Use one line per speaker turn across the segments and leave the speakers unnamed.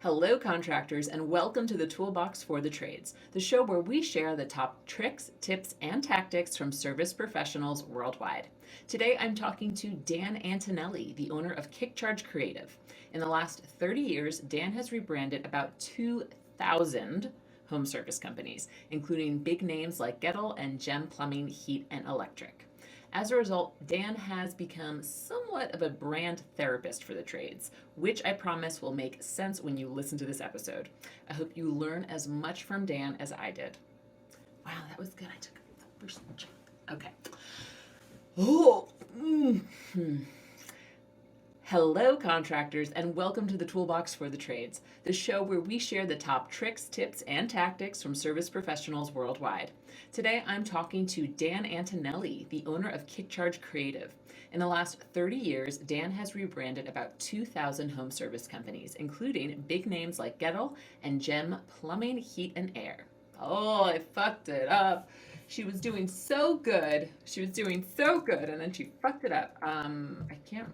Hello, contractors, and welcome to the Toolbox for the Trades, the show where we share the top tricks, tips, and tactics from service professionals worldwide. Today, I'm talking to Dan Antonelli, the owner of KickCharge Creative. In the last 30 years, Dan has rebranded about 2,000 home service companies, including big names like Gettle and Gem Plumbing, Heat, and Electric. As a result, Dan has become somewhat of a brand therapist for the trades, which I promise will make sense when you listen to this episode. I hope you learn as much from Dan as I did. Wow, that was good. I took the first chunk. Okay. Oh. Hello, contractors, and welcome to the Toolbox for the Trades, the show where we share the top tricks, tips, and tactics from service professionals worldwide. Today, I'm talking to Dan Antonelli, the owner of KickCharge Creative. In the last 30 years, Dan has rebranded about 2,000 home service companies, including big names like Gettle and Gem Plumbing, Heat, and Air. Oh, I fucked it up. She was doing so good. And then she fucked it up. I can't.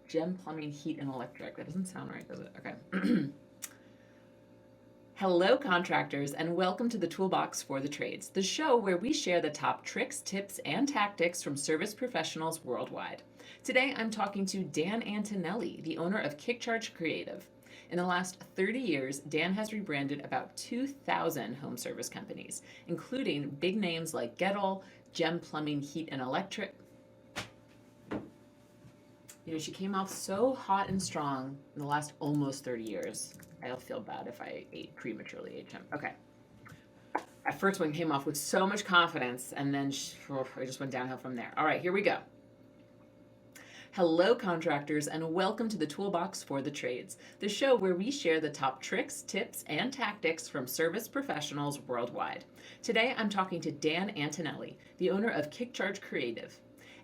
Gem Plumbing, Heat, and Electric. That doesn't sound right, does it? Okay. Hello, contractors, and welcome to the Toolbox for the Trades, the show where we share the top tricks, tips, and tactics from service professionals worldwide. Today, I'm talking to Dan Antonelli, the owner of KickCharge Creative. In the last 30 years, Dan has rebranded about 2,000 home service companies, including big names like Gettle, Gem Plumbing, Heat, and Electric. You know, she came off so hot and strong in the last almost 30 years. I'll feel bad if I prematurely ate him. Okay. At first one came off with so much confidence, and then I just went downhill from there. All right, here we go. Hello, contractors, and welcome to the Toolbox for the Trades, the show where we share the top tricks, tips, and tactics from service professionals worldwide. Today, I'm talking to Dan Antonelli, the owner of KickCharge Creative.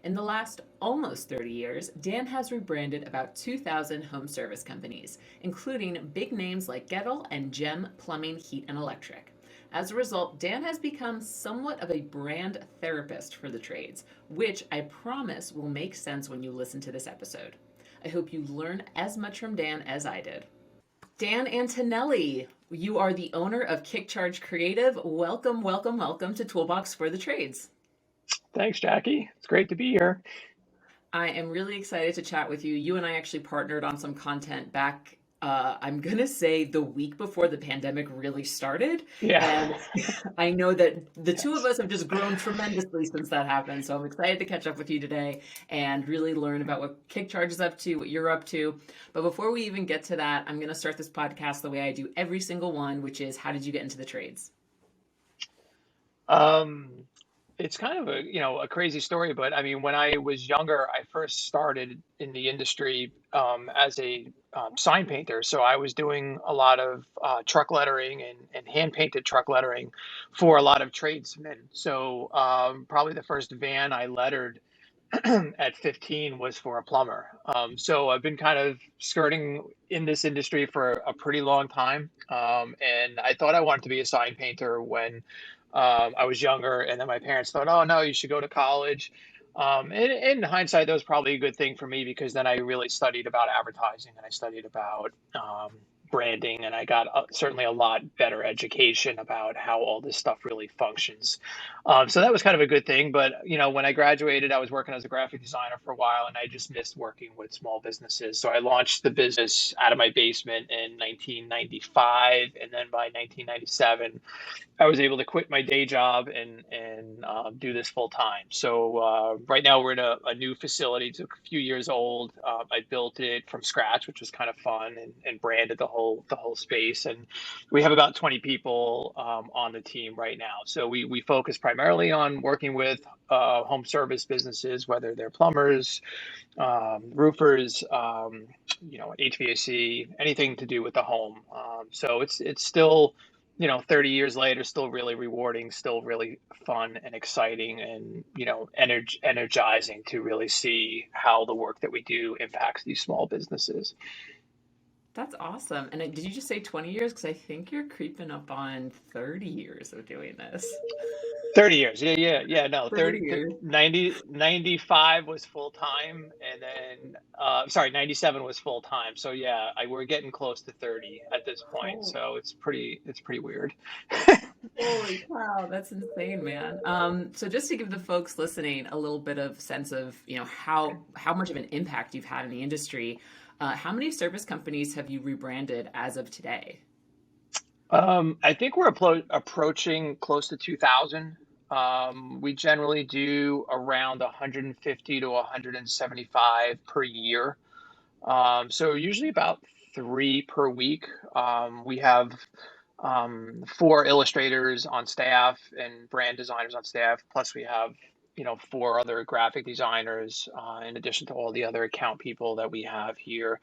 In the last almost 30 years, Dan has rebranded about 2,000 home service companies, including big names like Gettle and Gem Plumbing, Heat, and Electric. As a result, Dan has become somewhat of a brand therapist for the trades, which I promise will make sense when you listen to this episode. I hope you learn as much from Dan as I did. Dan Antonelli, you are the owner of KickCharge Creative. Welcome to Toolbox for the Trades.
Thanks, Jackie. It's great to be here.
I am really excited to chat with you. You and I actually partnered on some content back, I'm going to say the week before the pandemic really started.
Yeah.
And I know that the two of us have just grown tremendously since that happened. So I'm excited to catch up with you today and really learn about what KickCharge is up to, what you're up to. But before we even get to that, I'm going to start this podcast the way I do every single one, which is, how did you get into the trades?
It's kind of a crazy story, but I mean, when I was younger, I first started in the industry as a sign painter. So I was doing a lot of truck lettering and hand painted truck lettering for a lot of tradesmen. So probably the first van I lettered at 15 was for a plumber. So I've been kind of skirting in this industry for a pretty long time. And I thought I wanted to be a sign painter when I was younger. And then my parents thought, oh, no, you should go to college. In hindsight, that was probably a good thing for me because then I really studied about advertising and I studied about branding, and I got certainly a lot better education about how all this stuff really functions. So that was kind of a good thing. But when I graduated, I was working as a graphic designer for a while, and I just missed working with small businesses. So I launched the business out of my basement in 1995, and then by 1997. I was able to quit my day job and do this full time. So right now we're in a new facility. It's a few years old. I built it from scratch, which was kind of fun, and branded the whole space. And we have about 20 people on the team right now. So we focus primarily on working with home service businesses, whether they're plumbers, roofers, HVAC, anything to do with the home. So it's still 30 years later, still really rewarding, still really fun and exciting, and, energizing to really see how the work that we do impacts these small businesses.
That's awesome. And did you just say 20 years? Because I think you're creeping up on 30 years of doing this.
30 years. Yeah, yeah, yeah. No,
30
30,
years.
90, 95 was full time. And then, sorry, 97 was full time. So yeah, we're getting close to 30 at this point.
Oh,
So it's pretty weird.
holy cow, that's insane, man. So just to give the folks listening a little bit of sense of, how much of an impact you've had in the industry, how many service companies have you rebranded as of today?
I think we're approaching close to 2,000. We generally do around 150 to 175 per year. So usually about three per week. We have four illustrators on staff and brand designers on staff. Plus, we have four other graphic designers in addition to all the other account people that we have here.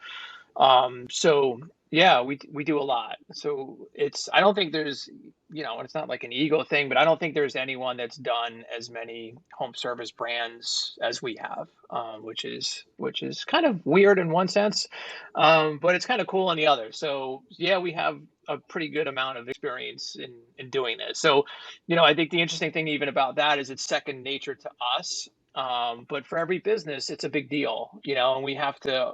So yeah, we do a lot. So I don't think there's, it's not like an ego thing, but I don't think there's anyone that's done as many home service brands as we have, which is kind of weird in one sense, but it's kind of cool in the other. So yeah, we have a pretty good amount of experience in doing this. So, I think the interesting thing even about that is it's second nature to us. But for every business, it's a big deal, and we have to,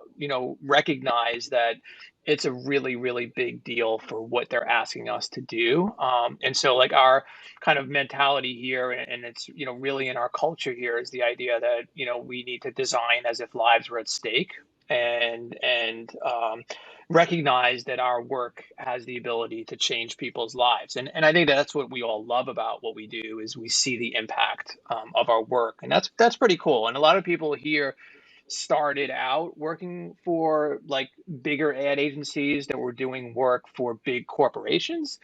recognize that it's a really, really big deal for what they're asking us to do. And so, like, our kind of mentality here, and it's, really in our culture here, is the idea that, we need to design as if lives were at stake, and recognize that our work has the ability to change people's lives. And I think that's what we all love about what we do is we see the impact of our work, and that's pretty cool. And a lot of people here started out working for like bigger ad agencies that were doing work for big corporations,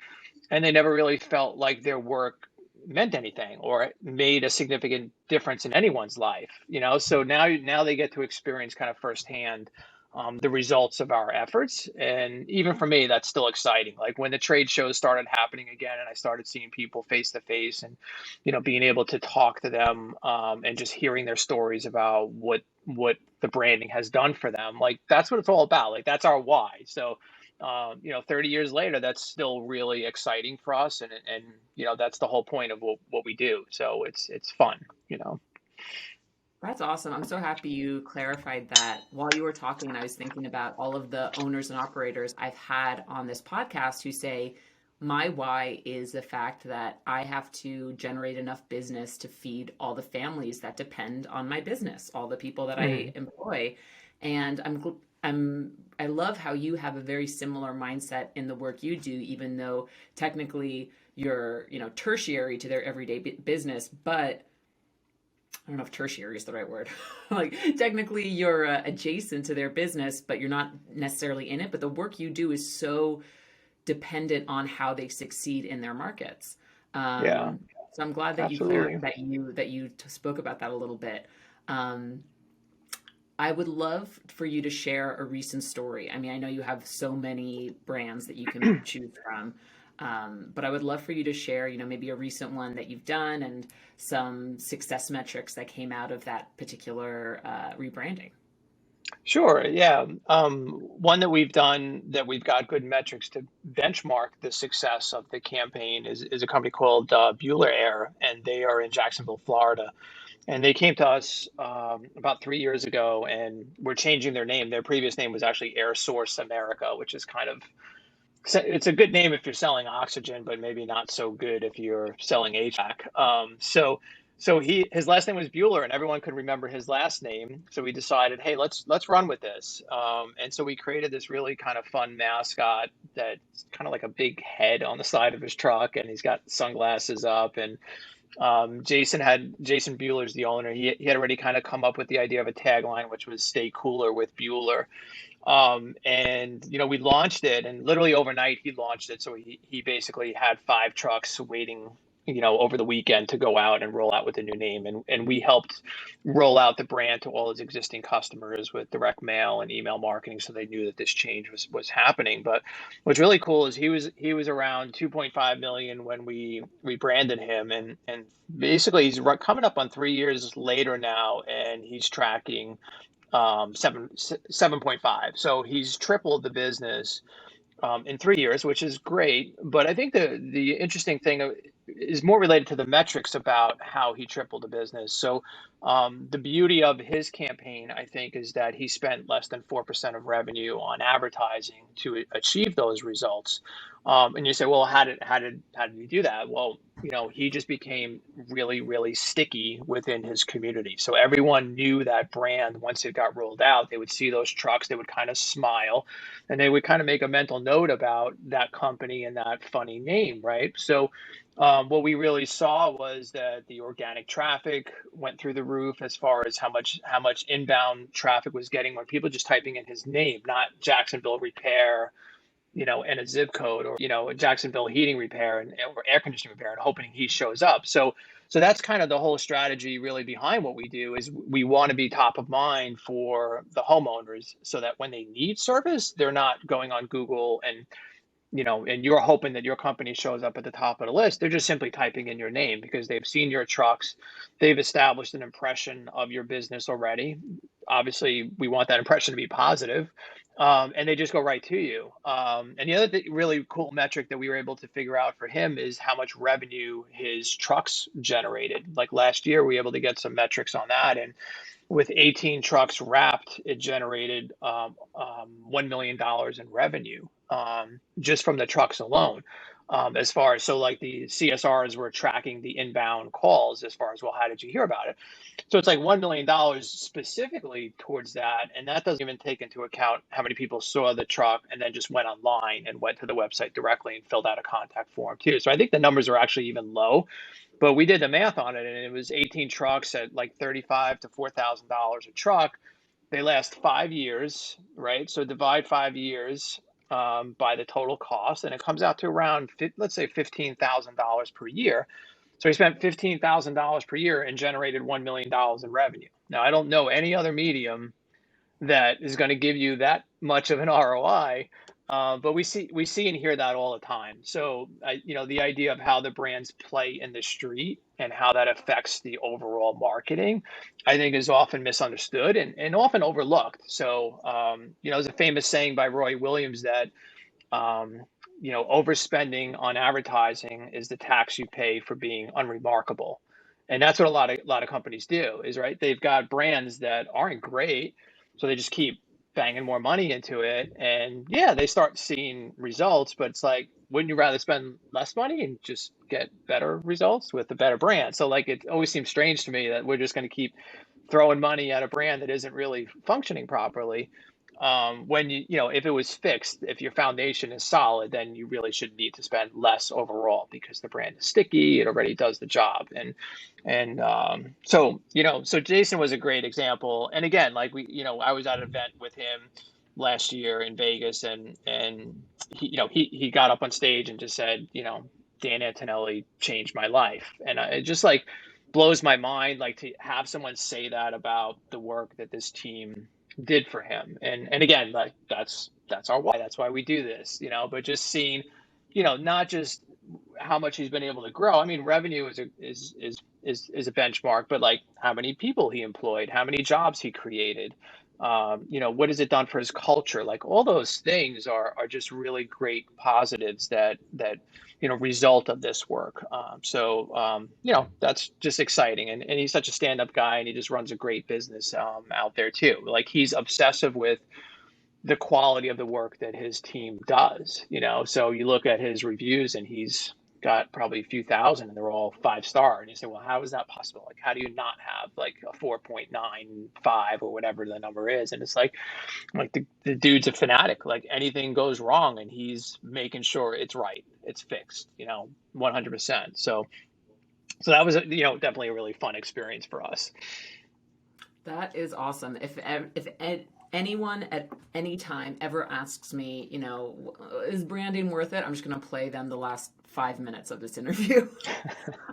and they never really felt like their work meant anything or made a significant difference in anyone's life, so now they get to experience kind of firsthand the results of our efforts. And even for me, that's still exciting. Like when the trade shows started happening again and I started seeing people face to face, and being able to talk to them, and just hearing their stories about what the branding has done for them, like that's what it's all about. Like that's our why. So 30 years later, that's still really exciting for us. And that's the whole point of what we do. So it's fun.
That's awesome. I'm so happy you clarified that. While you were talking, and I was thinking about all of the owners and operators I've had on this podcast who say, my why is the fact that I have to generate enough business to feed all the families that depend on my business, all the people that I
Mhm.
employ. And I love how you have a very similar mindset in the work you do, even though technically you're, tertiary to their everyday business, but I don't know if tertiary is the right word. Like technically you're adjacent to their business, but you're not necessarily in it. But the work you do is so dependent on how they succeed in their markets.
Yeah,
So I'm glad that
absolutely.
you spoke about that a little bit. Um, I would love for you to share a recent story. I mean, I know you have so many brands that you can choose from, but I would love for you to share, maybe a recent one that you've done and some success metrics that came out of that particular rebranding.
Sure. Yeah. One that we've done that we've got good metrics to benchmark the success of the campaign is a company called Bueller Air, and they are in Jacksonville, Florida. And they came to us about 3 years ago, and we're changing their name. Their previous name was actually Air Source America, which is kind of it's a good name if you're selling oxygen, but maybe not so good if you're selling HVAC. So his last name was Bueller, and everyone could remember his last name. So we decided, hey, let's run with this. And so we created this really kind of fun mascot that's kind of like a big head on the side of his truck, and he's got sunglasses up. And Jason Bueller's the owner. He had already kind of come up with the idea of a tagline, which was "Stay cooler with Bueller." And we launched it, and literally overnight he launched it. So he basically had five trucks waiting, over the weekend to go out and roll out with the new name. And we helped roll out the brand to all his existing customers with direct mail and email marketing, so they knew that this change was happening. But what's really cool is he was around 2.5 million when we rebranded him, and basically he's coming up on 3 years later now, and he's tracking 7.5. So he's tripled the business in 3 years, which is great. But I think the interesting thing is more related to the metrics about how he tripled the business. So the beauty of his campaign, I think, is that he spent less than 4% of revenue on advertising to achieve those results. And you say, well, how did he do that? Well, he just became really, really sticky within his community. So everyone knew that brand once it got rolled out. They would see those trucks, they would kind of smile, and they would kind of make a mental note about that company and that funny name, right? So what we really saw was that the organic traffic went through the roof as far as how much inbound traffic was getting when people just typing in his name, not Jacksonville Repair, and a zip code, or Jacksonville heating repair or air conditioning repair, and hoping he shows up. So that's kind of the whole strategy really behind what we do, is we want to be top of mind for the homeowners so that when they need service, they're not going on Google and you're hoping that your company shows up at the top of the list. They're just simply typing in your name because they've seen your trucks. They've established an impression of your business already. Obviously, we want that impression to be positive. And they just go right to you. And the other really cool metric that we were able to figure out for him is how much revenue his trucks generated. Like last year, we were able to get some metrics on that. And with 18 trucks wrapped, it generated $1 million in revenue just from the trucks alone. As far as, so like the CSRs were tracking the inbound calls as far as, well, how did you hear about it? So it's like $1 million specifically towards that. And that doesn't even take into account how many people saw the truck and then just went online and went to the website directly and filled out a contact form too. So I think the numbers are actually even low. But we did the math on it, and it was 18 trucks at like $35 to $4,000 a truck. They last 5 years, right? So divide 5 years by the total cost, and it comes out to around, let's say, $15,000 per year. So he spent $15,000 per year and generated $1 million in revenue. Now, I don't know any other medium that is going to give you that much of an ROI. But we see and hear that all the time. So the idea of how the brands play in the street and how that affects the overall marketing, I think is often misunderstood and often overlooked. So there's a famous saying by Roy Williams that overspending on advertising is the tax you pay for being unremarkable. And that's what a lot of companies do, is, right, they've got brands that aren't great, so they just keep banging more money into it. And yeah, they start seeing results, but it's like, wouldn't you rather spend less money and just get better results with a better brand? So like, it always seems strange to me that we're just going to keep throwing money at a brand that isn't really functioning properly. When if it was fixed, if your foundation is solid, then you really should need to spend less overall because the brand is sticky. It already does the job. So Jason was a great example. And again, like I was at an event with him last year in Vegas, and he got up on stage and just said, Dan Antonelli changed my life. And it just like blows my mind, like, to have someone say that about the work that this team did for him. And again, like, that's our why. That's why we do this, but just seeing, not just how much he's been able to grow. I mean, revenue is a benchmark, but like how many people he employed, how many jobs he created, what has it done for his culture? Like, all those things are just really great positives that result of this work. That's just exciting. And he's such a stand-up guy, and he just runs a great business out there too. Like, he's obsessive with the quality of the work that his team does. So you look at his reviews, and he's got probably a few thousand, and they're all 5-star. And you say, well, how is that possible? Like, how do you not have like a 4.95 or whatever the number is? And it's like the dude's a fanatic. Like, anything goes wrong, and he's making sure it's right, it's fixed, 100%. So that was definitely a really fun experience for us.
That is awesome. If anyone at any time ever asks me, is branding worth it? I'm just going to play them the last 5 minutes of this interview.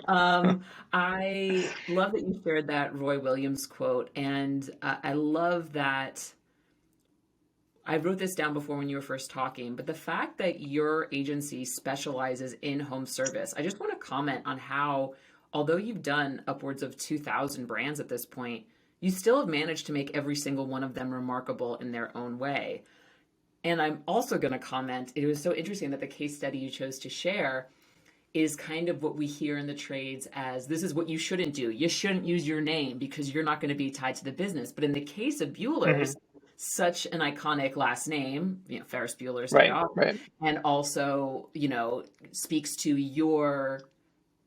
I love that you shared that Roy Williams quote, and I love that. I wrote this down before when you were first talking, but the fact that your agency specializes in home service, I just want to comment on how, although you've done upwards of 2,000 brands at this point, you still have managed to make every single one of them remarkable in their own way. And I'm also going to comment, it was so interesting that the case study you chose to share, is kind of what we hear in the trades as this is what you shouldn't do. You shouldn't use your name because you're not going to be tied to the business. But in the case of
Hmm.
Bueller's, such an iconic last name, Ferris Bueller's Day
Right,
Off,
right.
and also, speaks to your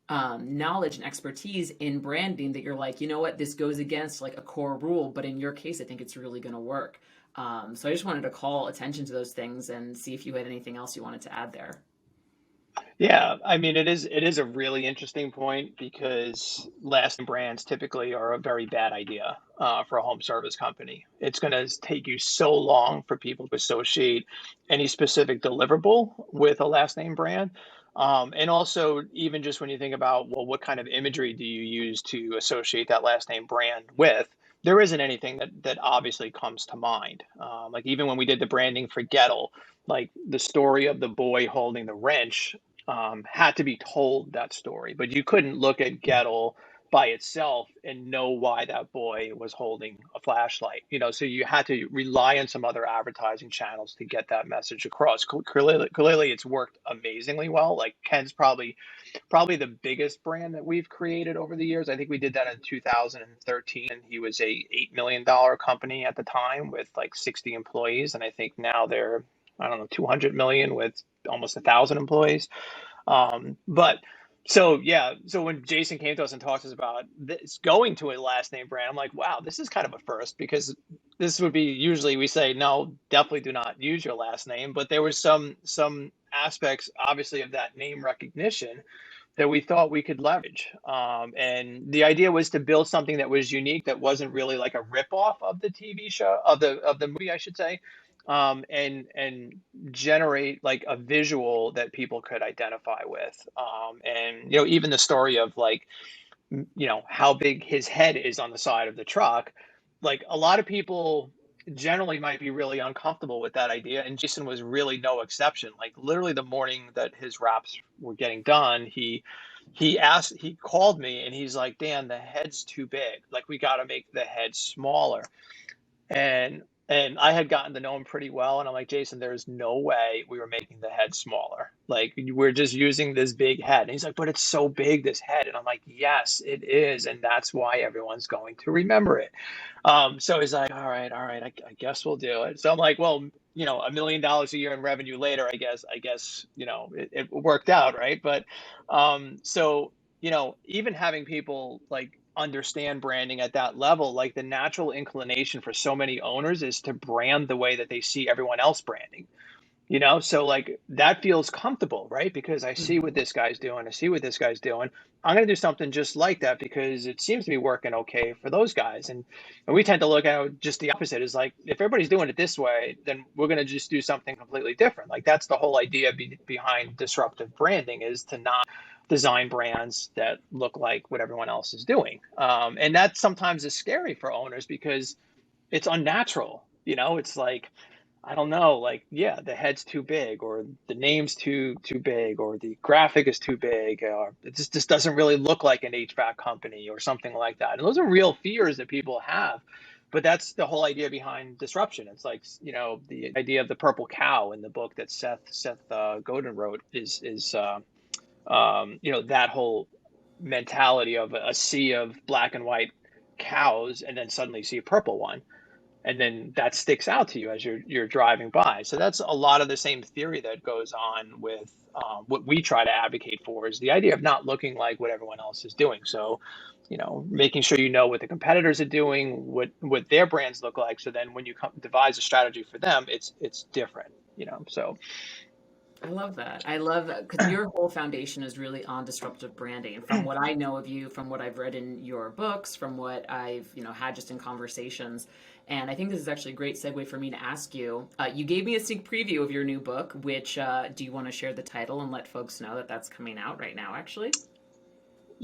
knowledge and expertise in branding that you're like, you know what, this goes against like a core rule, but in your case, I think it's really going to work. So I just wanted to call attention to those things and see if you had anything else you wanted to add there.
Yeah, I mean, it is a really interesting point because last name brands typically are a very bad idea for a home service company. It's going to take you so long for people to associate any specific deliverable with a last name brand. And also, even just when you think about, well, what kind of imagery do you use to associate that last name brand with? There isn't anything that obviously comes to mind. Like even when we did the branding for Gettle, like the story of the boy holding the wrench had to be told that story, but you couldn't look at Gettle by itself and know why that boy was holding a flashlight. So you had to rely on some other advertising channels to get that message across. Clearly, it's worked amazingly well. Like Ken's probably the biggest brand that we've created over the years. I think we did that in 2013, and he was a $8 million company at the time with like 60 employees, and I think now they're, I don't know, 200 million with almost 1,000 employees. But so yeah, so when Jason came to us and talked to us about this going to a last name brand, I'm like, wow, this is kind of a first because this would be usually we say no, definitely do not use your last name. But there was some aspects obviously of that name recognition that we thought we could leverage. And the idea was to build something that was unique, that wasn't really like a ripoff of the TV show, of the movie, I should say, and generate like a visual that people could identify with. And even the story of like how big his head is on the side of the truck. Like a lot of people generally might be really uncomfortable with that idea, and Jason was really no exception. Like literally the morning that his wraps were getting done, he called me and he's like, Dan, the head's too big. Like we got to make the head smaller. And I had gotten to know him pretty well, and I'm like, Jason, there's no way we were making the head smaller. Like we're just using this big head. And he's like, but it's so big, this head. And I'm like, yes, it is, and that's why everyone's going to remember it. So he's like, all right, I guess we'll do it. So I'm like, well, $1 million a year in revenue later, I guess, it worked out, right? But so even having people like understand branding at that level, like the natural inclination for so many owners is to brand the way that they see everyone else branding. So like that feels comfortable, right? Because I see what
Mhm.
this guy's doing, I see what this guy's doing. I'm going to do something just like that because it seems to be working okay for those guys. And we tend to look at it just the opposite, is like if everybody's doing it this way, then we're going to just do something completely different. Like that's the whole idea behind disruptive branding, is to not design brands that look like what everyone else is doing. And that sometimes is scary for owners because it's unnatural. It's like, I don't know, like, yeah, the head's too big, or the name's too big, or the graphic is too big, or it just doesn't really look like an HVAC company or something like that. And those are real fears that people have. But that's the whole idea behind disruption. It's like, the idea of the purple cow in the book that Seth Godin wrote is that whole mentality of a sea of black and white cows, and then suddenly see a purple one, and then that sticks out to you as you're driving by. So that's a lot of the same theory that goes on with what we try to advocate for, is the idea of not looking like what everyone else is doing. So, making sure you know what the competitors are doing, what their brands look like, so then when you devise a strategy for them, it's different. So
I love that. I love that because your whole foundation is really on disruptive branding. And from what I know of you, from what I've read in your books, from what I've had just in conversations, and I think this is actually a great segue for me to ask you. You gave me a sneak preview of your new book. Which do you want to share the title and let folks know that that's coming out right now? Actually,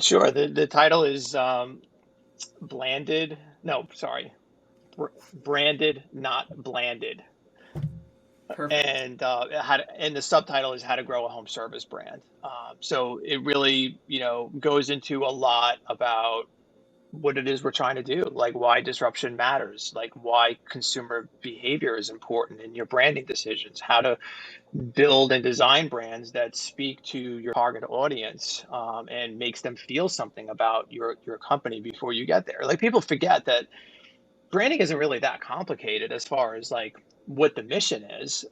sure, the title is blanded. No, sorry, branded, not blanded.
perfect.
And and the subtitle is how to grow a home service brand. So it really goes into a lot about what it is we're trying to do, like why disruption matters, like why consumer behavior is important in your branding decisions, how to build and design brands that speak to your target audience, and makes them feel something about your company before you get there. Like people forget that branding isn't really that complicated as far as like what the mission is.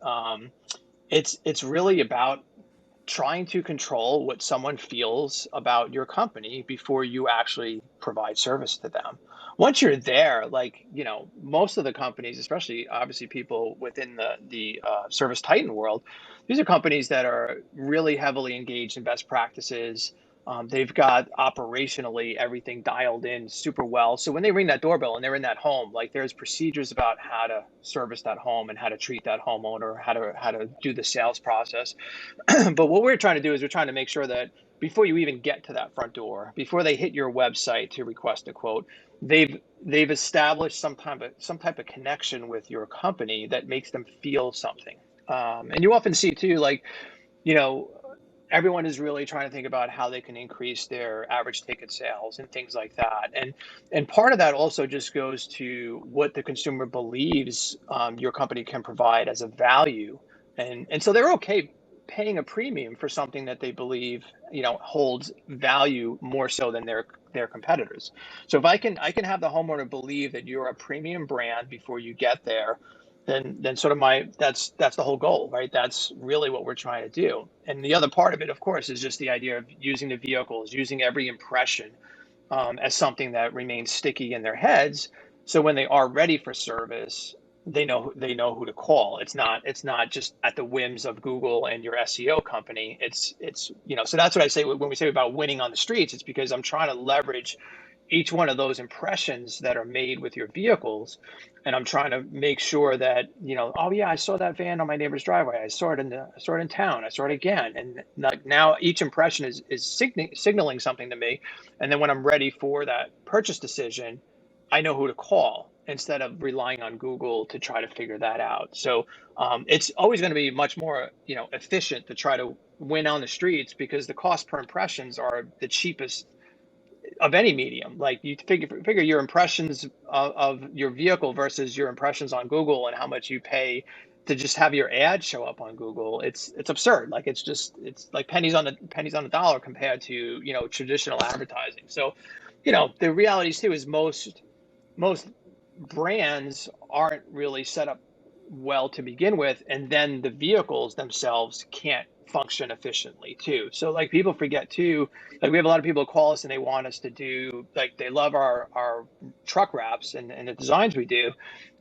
It's really about trying to control what someone feels about your company before you actually provide service to them. Once you're there, like, most of the companies, especially obviously people within the ServiceTitan world, these are companies that are really heavily engaged in best practices. They've got operationally everything dialed in super well. So when they ring that doorbell and they're in that home, like there's procedures about how to service that home and how to treat that homeowner, how to do the sales process. But what we're trying to do is we're trying to make sure that before you even get to that front door, before they hit your website to request a quote, they've established some type of connection with your company that makes them feel something. And you often see too, like, you know, everyone is really trying to think about how they can increase their average ticket sales and things like that. And part of that also just goes to what the consumer believes, your company can provide as a value. And so they're okay paying a premium for something that they believe, holds value more so than their competitors. So if I can have the homeowner believe that you're a premium brand before you get there, then sort of that's the whole goal, right? That's really what we're trying to do. And the other part of it, of course, is just the idea of using the vehicles, using every impression, as something that remains sticky in their heads. So when they are ready for service, they know who to call. It's not just at the whims of Google and your SEO company. So that's what I say when we say about winning on the streets. It's because I'm trying to leverage each one of those impressions that are made with your vehicles, and I'm trying to make sure that, oh yeah, I saw that van on my neighbor's driveway. I saw it in town. I saw it again, and like now each impression is signaling something to me, and then when I'm ready for that purchase decision, I know who to call instead of relying on Google to try to figure that out. So it's always going to be much more, efficient to try to win on the streets because the cost per impressions are the cheapest of any medium. Like you figure your impressions of your vehicle versus your impressions on Google and how much you pay to just have your ad show up on Google. It's absurd. Like it's like pennies on the dollar compared to, traditional advertising. So, the reality too is most brands aren't really set up well to begin with, and then the vehicles themselves can't function efficiently too. So like people forget too, like we have a lot of people call us and they want us to do, like they love our truck wraps and the designs we do,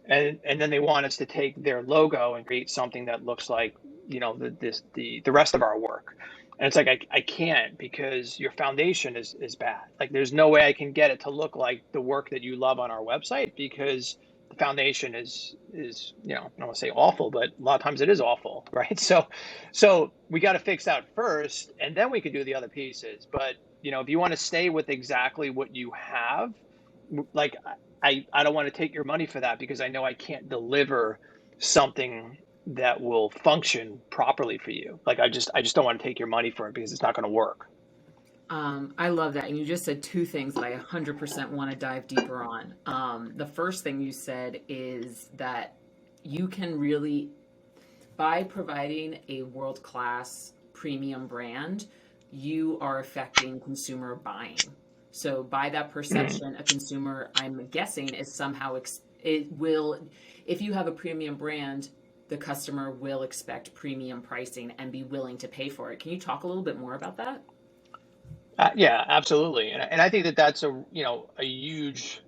and then they want us to take their logo and create something that looks like, the rest of our work. And it's like I can't, because your foundation is bad. Like there's no way I can get it to look like the work that you love on our website, because the foundation is, I don't want to say awful, but a lot of times it is awful, right? So we got to fix that first, and then we can do the other pieces. But if you want to stay with exactly what you have, like I don't want to take your money for that, because I know I can't deliver something that will function properly for you. Like I just don't want to take your money for it because it's not going to work.
I love that. And you just said two things that I 100% want to dive deeper on. The first thing you said is that you can really, by providing a world class premium brand, you are affecting consumer buying. So, by that perception, a consumer, I'm guessing, is somehow, it will, if you have a premium brand, the customer will expect premium pricing and be willing to pay for it. Can you talk a little bit more about that?
Yeah, absolutely. And I think that that's a huge,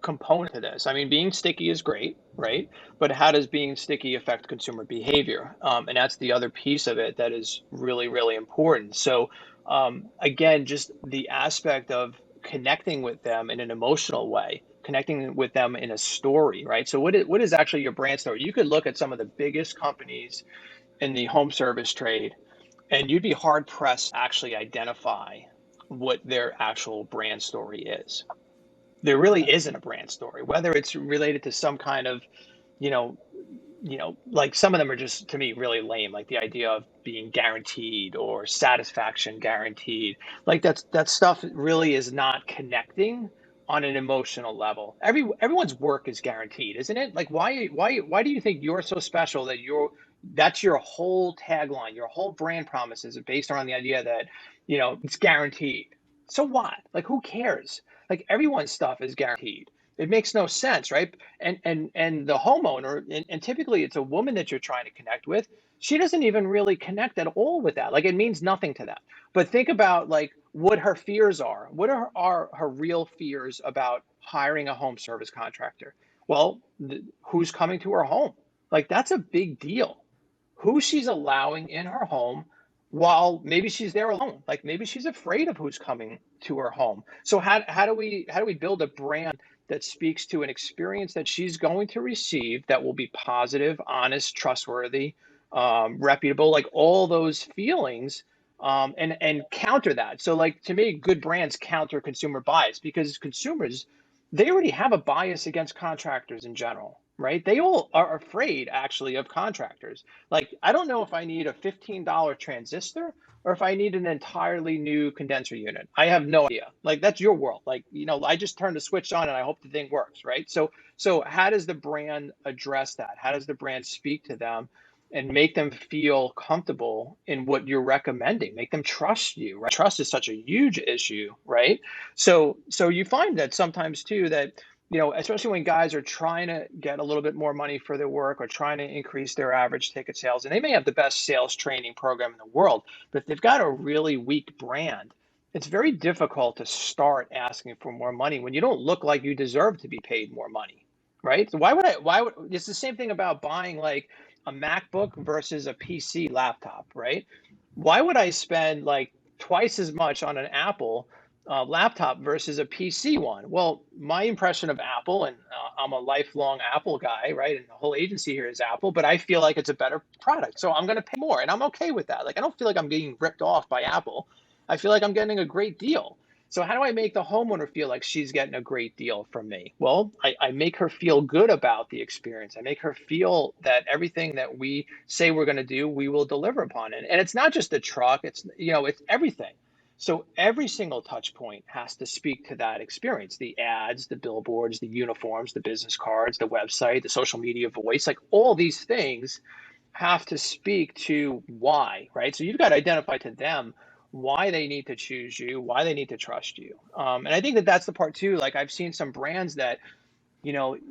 component to this. I mean, being sticky is great, right? But how does being sticky affect consumer behavior? And that's the other piece of it that is really, really important. So, again, just the aspect of connecting with them in an emotional way, connecting with them in a story, right? So what is actually your brand story? You could look at some of the biggest companies in the home service trade, and you'd be hard pressed to actually identify what their actual brand story is. There really isn't a brand story, whether it's related to some kind of, you know, like some of them are just to me really lame, like the idea of being guaranteed or satisfaction guaranteed. Like that stuff really is not connecting on an emotional level. Everyone's work is guaranteed, isn't it? Like why do you think you're so special that that's your whole tagline, your whole brand promise is based around the idea that, it's guaranteed. So what? Like who cares? Like everyone's stuff is guaranteed. It makes no sense, right? And the homeowner, and typically it's a woman that you're trying to connect with, she doesn't even really connect at all with that. Like it means nothing to them. But think about like what her fears are. What are her real fears about hiring a home service contractor? Well, who's coming to her home? Like that's a big deal. Who she's allowing in her home while maybe she's there alone. Like maybe she's afraid of who's coming to her home. So how do we build a brand that speaks to an experience that she's going to receive that will be positive, honest, trustworthy, reputable, like all those feelings, and counter that. So like to me, good brands counter consumer bias because consumers, they already have a bias against contractors in general, right? They all are afraid actually of contractors. Like I don't know if I need a $15 transistor or if I need an entirely new condenser unit. I have no idea. Like that's your world. Like, I just turn the switch on and I hope the thing works, right? So how does the brand address that? How does the brand speak to them and make them feel comfortable in what you're recommending? Make them trust you, right? Trust is such a huge issue, right? So you find that sometimes too that, especially when guys are trying to get a little bit more money for their work or trying to increase their average ticket sales, and they may have the best sales training program in the world, but if they've got a really weak brand, it's very difficult to start asking for more money when you don't look like you deserve to be paid more money, right? So why would, it's the same thing about buying like a MacBook versus a PC laptop, right? Why would I spend like twice as much on an Apple laptop versus a PC one? Well, my impression of Apple, and I'm a lifelong Apple guy, right? And the whole agency here is Apple, but I feel like it's a better product. So I'm going to pay more, and I'm okay with that. Like, I don't feel like I'm getting ripped off by Apple. I feel like I'm getting a great deal. So how do I make the homeowner feel like she's getting a great deal from me? Well, I make her feel good about the experience. I make her feel that everything that we say we're going to do, we will deliver upon it. And it's not just the truck, it's everything. So every single touch point has to speak to that experience, the ads, the billboards, the uniforms, the business cards, the website, the social media voice, like all these things have to speak to why, right? So you've got to identify to them why they need to choose you, why they need to trust you. And I think that that's the part too. Like I've seen some brands that,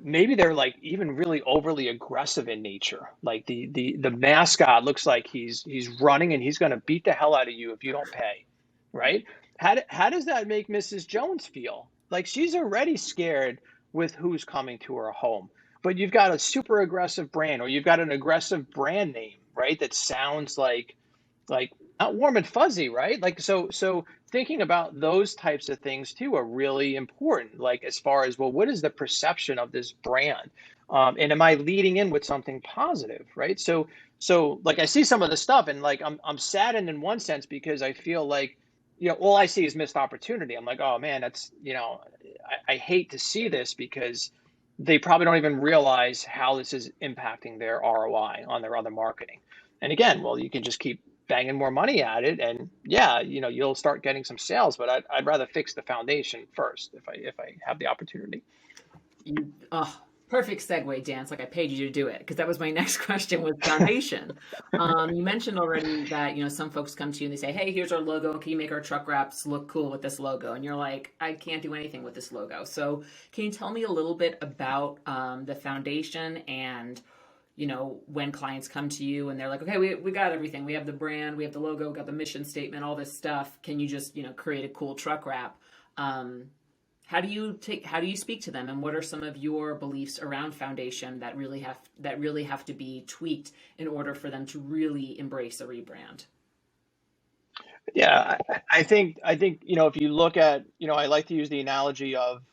maybe they're like even really overly aggressive in nature. Like the mascot looks like he's running and he's going to beat the hell out of you if you don't pay, right? How does that make Mrs. Jones feel? Like she's already scared with who's coming to her home. But you've got a super aggressive brand, or you've got an aggressive brand name, right? That sounds like not warm and fuzzy, right? Like so thinking about those types of things too are really important. Like as far as, well, what is the perception of this brand? And am I leading in with something positive, right? So like I see some of the stuff and like I'm saddened in one sense because I feel like, all I see is missed opportunity. I'm like, oh man, that's, I hate to see this because they probably don't even realize how this is impacting their ROI on their other marketing. And again, well, you can just keep banging more money at it, and yeah, you'll start getting some sales. But I'd rather fix the foundation first if I have the opportunity.
Oh, perfect segue, Dan. It's like I paid you to do it because that was my next question was foundation. You mentioned already that, some folks come to you and they say, hey, here's our logo. Can you make our truck wraps look cool with this logo? And you're like, I can't do anything with this logo. So can you tell me a little bit about the foundation and when clients come to you and they're like, okay, we got everything. We have the brand, we have the logo, we got the mission statement, all this stuff. Can you just, create a cool truck wrap? How do you speak to them, and what are some of your beliefs around foundation that really have to be tweaked in order for them to really embrace a rebrand?
Yeah, I think if you look at, I like to use the analogy of,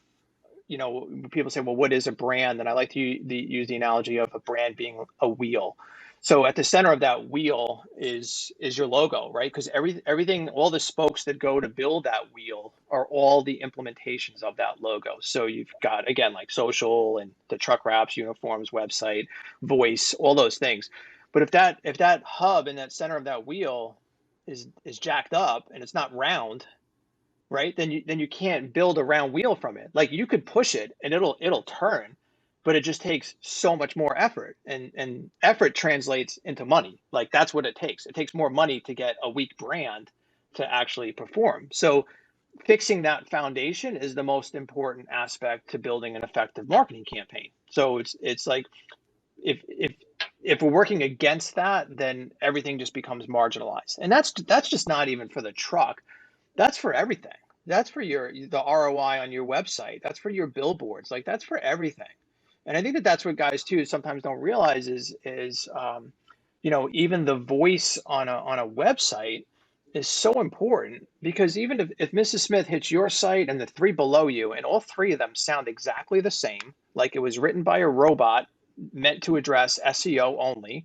people say, well, what is a brand? And I like to use the analogy of a brand being a wheel. So at the center of that wheel is your logo, right? Because everything, all the spokes that go to build that wheel are all the implementations of that logo. So you've got, again, like social and the truck wraps, uniforms, website, voice, all those things. But if that hub in that center of that wheel is jacked up and it's not round, right? Then you can't build a round wheel from it. Like you could push it and it'll turn, but it just takes so much more effort, and effort translates into money. Like that's what it takes. It takes more money to get a weak brand to actually perform. So fixing that foundation is the most important aspect to building an effective marketing campaign. So it's like if we're working against that, then everything just becomes marginalized. And that's just not even for the truck. That's for everything. That's for the ROI on your website. That's for your billboards. Like that's for everything. And I think that that's what guys too sometimes don't realize is even the voice on a website is so important, because even if Mrs. Smith hits your site and the three below you and all three of them sound exactly the same, like it was written by a robot meant to address SEO only,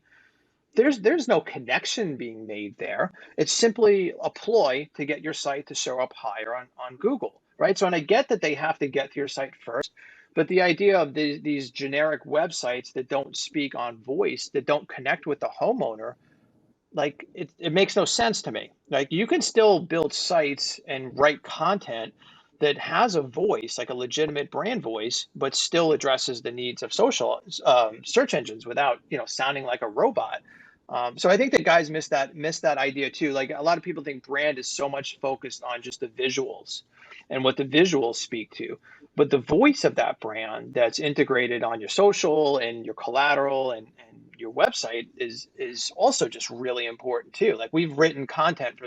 there's no connection being made there. It's simply a ploy to get your site to show up higher on Google, right? So, and I get that they have to get to your site first, but the idea of these generic websites that don't speak on voice, that don't connect with the homeowner, like it makes no sense to me. Like you can still build sites and write content that has a voice, like a legitimate brand voice, but still addresses the needs of social search engines without sounding like a robot. So I think that guys miss that idea too. Like a lot of people think brand is so much focused on just the visuals and what the visuals speak to, but the voice of that brand that's integrated on your social and your collateral and your website is also just really important too. Like we've written content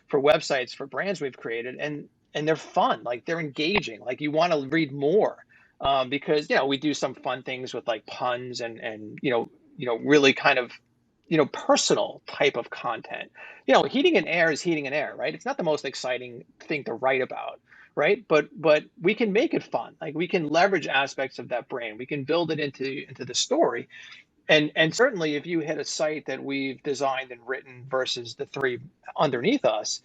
for websites for brands we've created, and they're fun, like they're engaging, like you want to read more, because we do some fun things with like puns and really kind of personal type of content. Heating and air is heating and air, right? It's not the most exciting thing to write about, right? But we can make it fun. Like we can leverage aspects of that brand. We can build it into the story. And certainly if you hit a site that we've designed and written versus the three underneath us,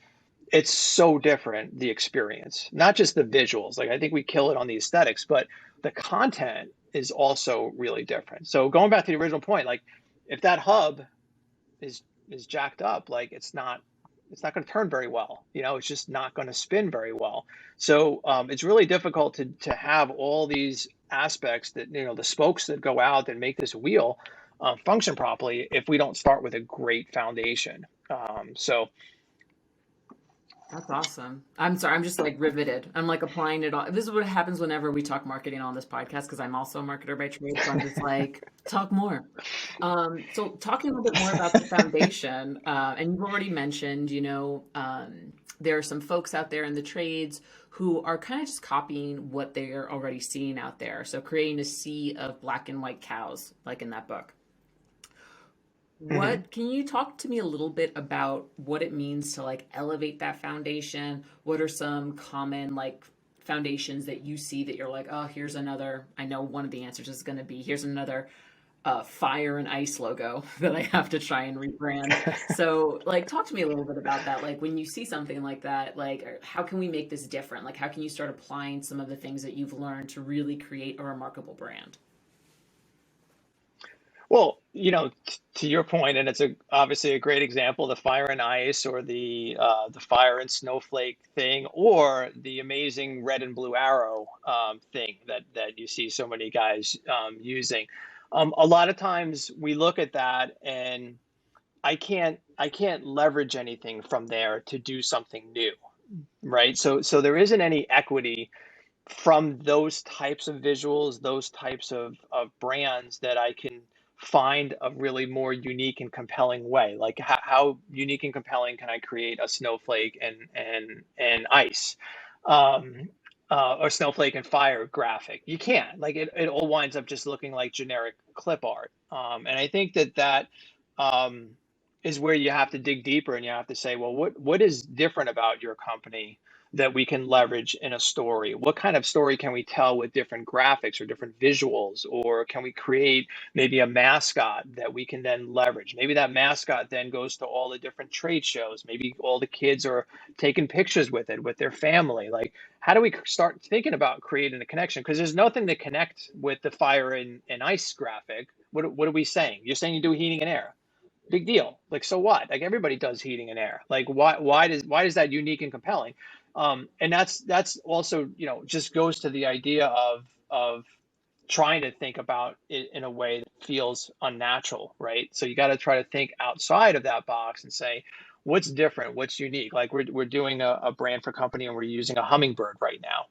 it's so different, the experience, not just the visuals. Like I think we kill it on the aesthetics, but the content is also really different. So going back to the original point, like if that hub is is jacked up, like it's not going to turn very well. It's just not going to spin very well. So it's really difficult to have all these aspects that the spokes that go out and make this wheel function properly if we don't start with a great foundation. So
That's awesome. I'm sorry. I'm just like riveted. I'm like applying it all. This is what happens whenever we talk marketing on this podcast because I'm also a marketer by trade. So I'm just like, talk more. So talking a little bit more about the foundation, and you've already mentioned, there are some folks out there in the trades who are kind of just copying what they're already seeing out there. So creating a sea of black and white cows, like in that book.
mhm.
What can you talk to me a little bit about what it means to like elevate that foundation? What are some common like foundations that you see that you're like, oh, here's another. I know one of the answers is going to be here's another fire and ice logo that I have to try and rebrand. So, like, talk to me a little bit about that. Like, when you see something like that, like, how can we make this different? Like, how can you start applying some of the things that you've learned to really create a remarkable brand?
Well, to your point, and it's obviously a great example, the fire and ice, or the fire and snowflake thing, or the amazing red and blue arrow thing that you see so many guys using. A lot of times we look at that, and I can't leverage anything from there to do something new, right? So there isn't any equity from those types of visuals, those types of brands that I can find a really more unique and compelling way. Like how unique and compelling can I create a snowflake and ice, or snowflake and fire graphic? You can't. Like it all winds up just looking like generic clip art. And I think that um, is where you have to dig deeper, and you have to say, well, what is different about your company that we can leverage in a story? What kind of story can we tell with different graphics or different visuals? Or can we create maybe a mascot that we can then leverage? Maybe that mascot then goes to all the different trade shows. Maybe all the kids are taking pictures with it with their family. Like, how do we start thinking about creating a connection? Because there's nothing to connect with the fire and ice graphic. What are we saying? You're saying you do heating and air. Big deal. Like, so what? Like everybody does heating and air. Like why does that unique and compelling? And that's also, just goes to the idea of trying to think about it in a way that feels unnatural, right? So you got to try to think outside of that box and say, what's different, what's unique? Like we're doing a brand for company and we're using a hummingbird right now.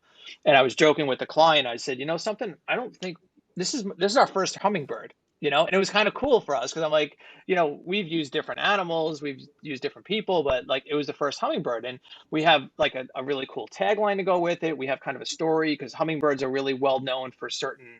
And I was joking with the client. I said, something, I don't think this is our first hummingbird, and it was kind of cool for us because I'm like, we've used different animals, we've used different people, but like it was the first hummingbird. And we have like a really cool tagline to go with it. We have kind of a story because hummingbirds are really well known for certain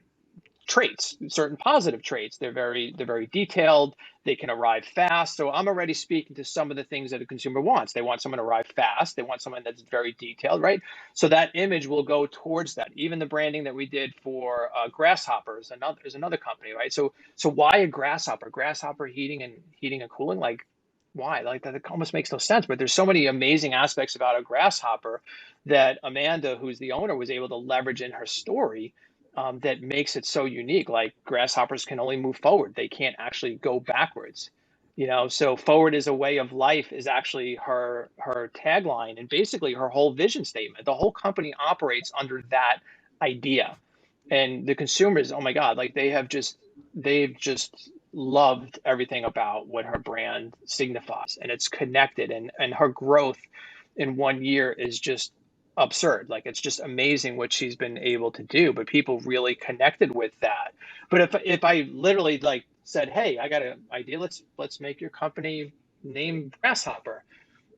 traits, certain positive traits. They're very detailed. They can arrive fast. So I'm already speaking to some of the things that a consumer wants. They want someone to arrive fast. They want someone that's very detailed, right? So that image will go towards that. Even the branding that we did for Grasshoppers, is another company, right? So why a grasshopper? Grasshopper heating and cooling, like why? Like that, it almost makes no sense. But there's so many amazing aspects about a grasshopper that Amanda, who's the owner, was able to leverage in her story, that makes it so unique. Like grasshoppers can only move forward; they can't actually go backwards. So forward is a way of life is actually her tagline and basically her whole vision statement. The whole company operates under that idea, and the consumers, oh my God, like they've just loved everything about what her brand signifies, and it's connected, and her growth in 1 year is just absurd. Like it's just amazing what she's been able to do, but people really connected with that. But if I literally like said, hey, I got an idea, let's make your company name Grasshopper,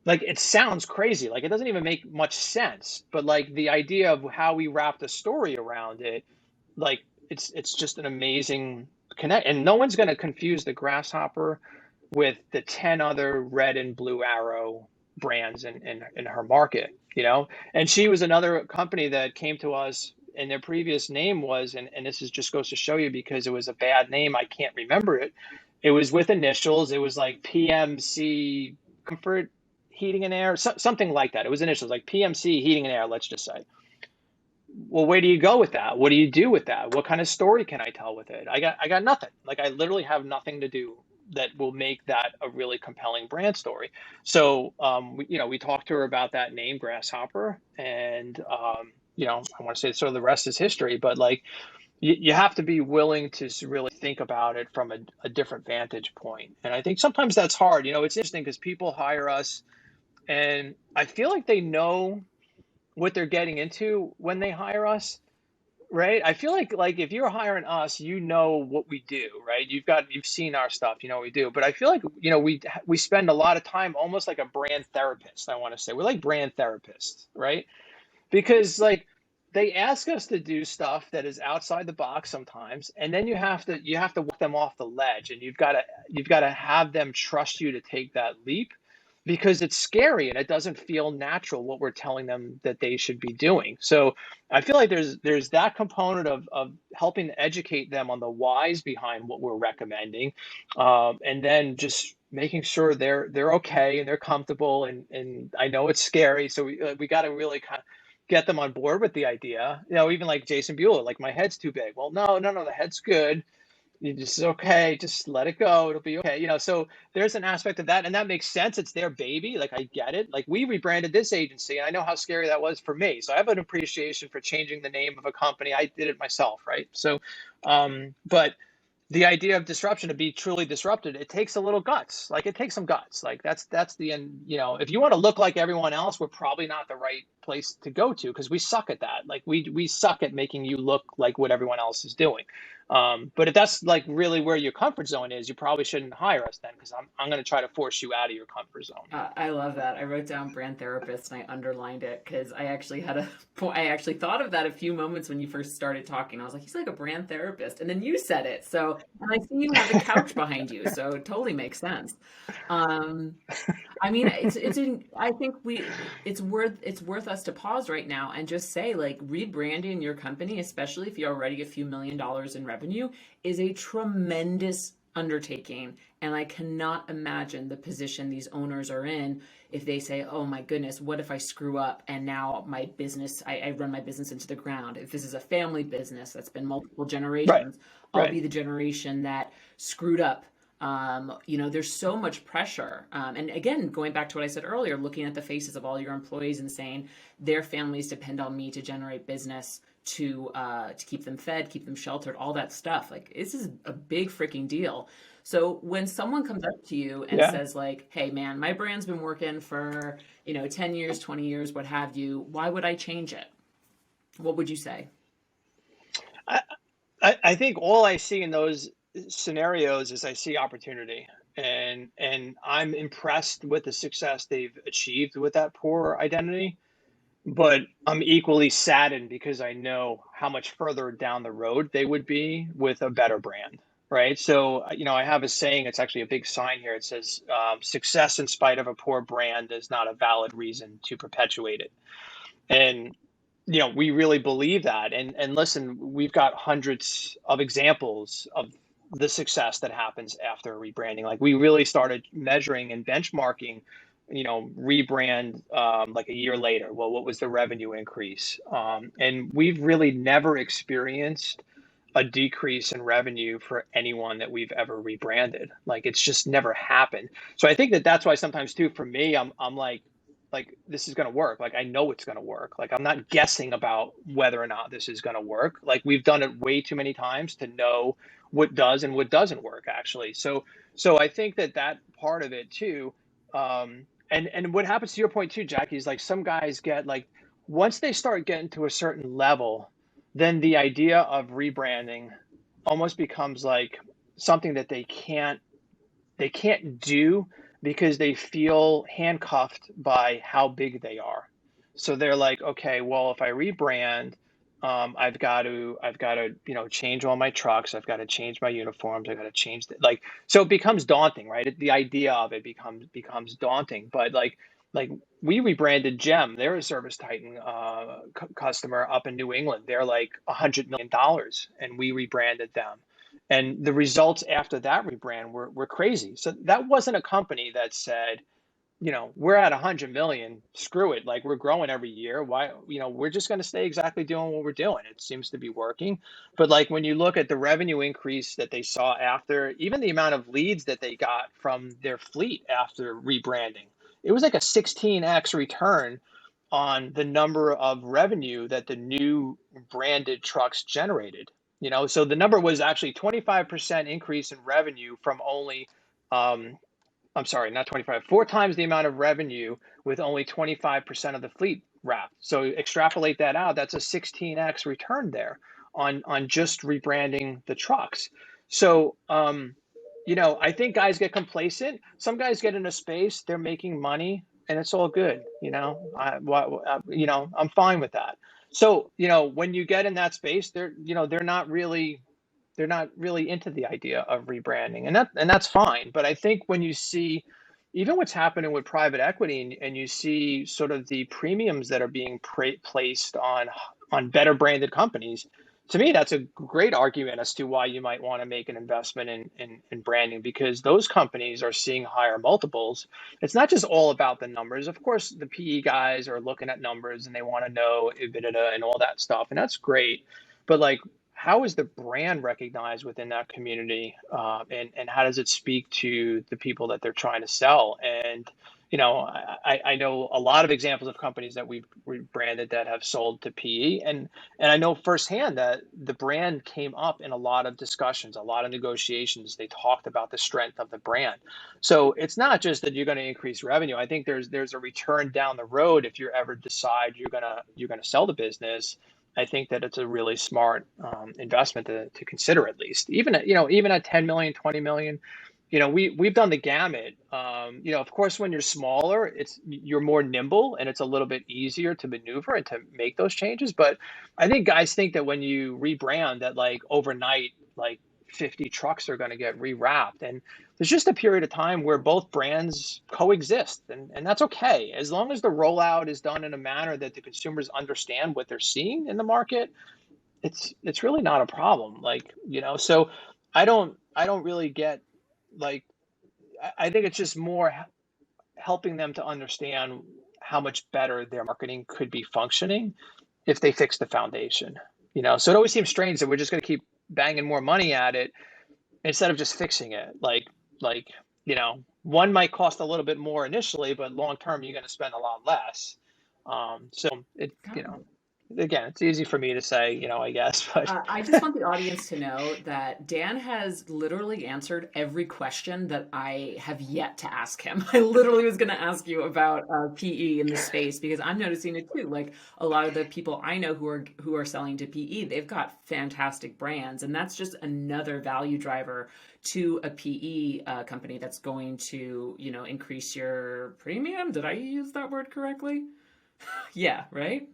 like it sounds crazy, like it doesn't even make much sense, but like the idea of how we wrap the story around it, like it's just an amazing connect. And no one's going to confuse the Grasshopper with the 10 other red and blue arrow brands in her market, and she was another company that came to us, and their previous name was, and this is just goes to show you, because it was a bad name, I can't remember it. It was with initials. It was like PMC Comfort Heating and Air, something like that. It was initials like PMC Heating and Air, let's just say. Well, where do you go with that? What do you do with that? What kind of story can I tell with it? I got nothing. Like I literally have nothing to do that will make that a really compelling brand story. So, we talked to her about that name, Grasshopper, and I want to say sort of the rest is history. But like, you have to be willing to really think about it from a different vantage point. And I think sometimes that's hard. It's interesting because people hire us, and I feel like they know what they're getting into when they hire us, right? I feel like if you're hiring us, you know what we do, right? You've seen our stuff, you know what we do. But I feel like we spend a lot of time almost like a brand therapist. I want to say we're like brand therapists, right? Because like they ask us to do stuff that is outside the box sometimes, and then you have to walk them off the ledge, and you've got to have them trust you to take that leap, because it's scary and it doesn't feel natural what we're telling them that they should be doing. So I feel like there's that component of helping to educate them on the whys behind what we're recommending, and then just making sure they're okay and they're comfortable, and I know it's scary, so we got to really kind of get them on board with the idea. Even like Jason Bueller, like my head's too big. Well, no, no, no, the head's good. You just okay, just let it go. It'll be okay. So there's an aspect of that, and that makes sense. It's their baby. Like I get it. Like we rebranded this agency, and I know how scary that was for me. So I have an appreciation for changing the name of a company. I did it myself, right? So, but the idea of disruption, to be truly disrupted, it takes a little guts. Like it takes some guts. Like that's the end. If you want to look like everyone else, we're probably not the right place to go to, because we suck at that. Like we suck at making you look like what everyone else is doing. But if that's like really where your comfort zone is, you probably shouldn't hire us then, because I'm going to try to force you out of your comfort zone.
I love that. I wrote down brand therapist and I underlined it because I actually had a point. I actually thought of that a few moments when you first started talking. I was like, he's like a brand therapist. And then you said it. So, and I see you have a couch behind you. So it totally makes sense. Um, I mean, I think it's worth us to pause right now and just say, like, rebranding your company, especially if you're already a few $1 million in revenue, is a tremendous undertaking. And I cannot imagine the position these owners are in if they say, oh my goodness, what if I screw up and now my business, I run my business into the ground. If this is a family business that's been multiple
Right.
generations, I'll
Right.
be the generation that screwed up, There's so much pressure. And again, going back to what I said earlier, looking at the faces of all your employees and saying their families depend on me to generate business to keep them fed, keep them sheltered, all that stuff. Like this is a big freaking deal. So when someone comes up to you and
Yeah.
says like, "Hey man, my brand's been working for, 10 years, 20 years, what have you. Why would I change it?" What would you say?
I, I think all I see in those scenarios is I see opportunity, and I'm impressed with the success they've achieved with that poor identity. But I'm equally saddened because I know how much further down the road they would be with a better brand, right? So, I have a saying, it's actually a big sign here. It says, success in spite of a poor brand is not a valid reason to perpetuate it. And, we really believe that. And listen, we've got hundreds of examples of the success that happens after rebranding. Like we really started measuring and benchmarking, rebrand like a year later. Well, what was the revenue increase? And we've really never experienced a decrease in revenue for anyone that we've ever rebranded. Like it's just never happened. So I think that that's why sometimes too, for me, I'm like this is going to work. Like I know it's going to work. Like I'm not guessing about whether or not this is going to work. Like we've done it way too many times to know what does and what doesn't work actually. So I think that that part of it too, and what happens to your point too, Jackie, is like some guys get like once they start getting to a certain level, then the idea of rebranding almost becomes like something that they can't do because they feel handcuffed by how big they are. So they're like, okay, well, if I rebrand, I've got to, change all my trucks. I've got to change my uniforms. I've got to change like, so it becomes daunting, right? The idea of it becomes daunting. But like we rebranded Gem. They're a ServiceTitan customer up in New England. They're like $100 million, and we rebranded them. And the results after that rebrand were crazy. So that wasn't a company that said, we're at 100 million, screw it. Like we're growing every year. Why, we're just going to stay exactly doing what we're doing. It seems to be working. But like when you look at the revenue increase that they saw after, even the amount of leads that they got from their fleet after rebranding, it was like a 16x return on the number of revenue that the new branded trucks generated. So the number was actually 25% increase in revenue from only, I'm sorry, not 25, four times the amount of revenue with only 25% of the fleet wrapped. So extrapolate that out, that's a 16x return there on just rebranding the trucks. So, I think guys get complacent. Some guys get in a space, they're making money, and it's all good. I'm fine with that. So, when you get in that space, they're not really into the idea of rebranding, and that's fine. But I think when you see even what's happening with private equity, and you see sort of the premiums that are being placed on better branded companies, to me that's a great argument as to why you might want to make an investment in branding, because those companies are seeing higher multiples. It's not just all about the numbers. Of course, the PE guys are looking at numbers and they want to know EBITDA and all that stuff, and that's great. But like, how is the brand recognized within that community, and how does it speak to the people that they're trying to sell? And I know a lot of examples of companies that we've rebranded that have sold to PE, and I know firsthand that the brand came up in a lot of discussions, a lot of negotiations. They talked about the strength of the brand. So it's not just that you're going to increase revenue. I think there's a return down the road if you ever decide you're gonna sell the business. I think that it's a really smart investment to consider, at least even at 10 million, 20 million. We've done the gamut. Of course, when you're smaller, you're more nimble and it's a little bit easier to maneuver and to make those changes. But I think guys think that when you rebrand, that like overnight, like 50 trucks are going to get rewrapped, and there's just a period of time where both brands coexist, and that's okay as long as the rollout is done in a manner that the consumers understand what they're seeing in the market. It's really not a problem. Like, so I don't really get like I think it's just more helping them to understand how much better their marketing could be functioning if they fix the foundation. So it always seems strange that we're just going to keep banging more money at it instead of just fixing it. Like, like, one might cost a little bit more initially, but long term, you're going to spend a lot less. So
Got it.
again, it's easy for me to say, I guess, but
I just want the audience to know that Dan has literally answered every question that I have yet to ask him. I literally was going to ask you about PE in the space because I'm noticing it too. Like a lot of the people I know who are selling to PE, they've got fantastic brands, and that's just another value driver to a PE company that's going to increase your premium. Did I use that word correctly? Yeah, right.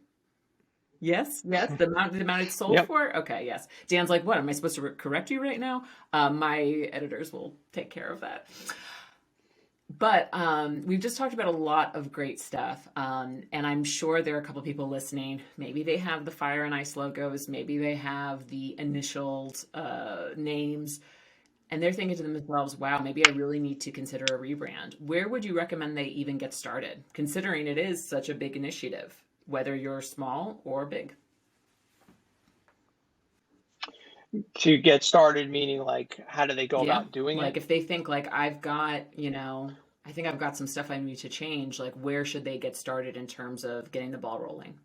Yes, yes, the amount it's sold
yep.
for. Okay, yes. Dan's like, what? Am I supposed to correct you right now? My editors will take care of that. But we've just talked about a lot of great stuff, and I'm sure there are a couple people listening. Maybe they have the Fire and Ice logos. Maybe they have the initials names, and they're thinking to themselves, "Wow, maybe I really need to consider a rebrand." Where would you recommend they even get started, considering it is such a big initiative, whether you're small or big?
To get started, meaning like, how do they go
Yeah.
about doing
Like
it?
if they think like I've got, I think I've got some stuff I need to change, like where should they get started in terms of getting the ball rolling?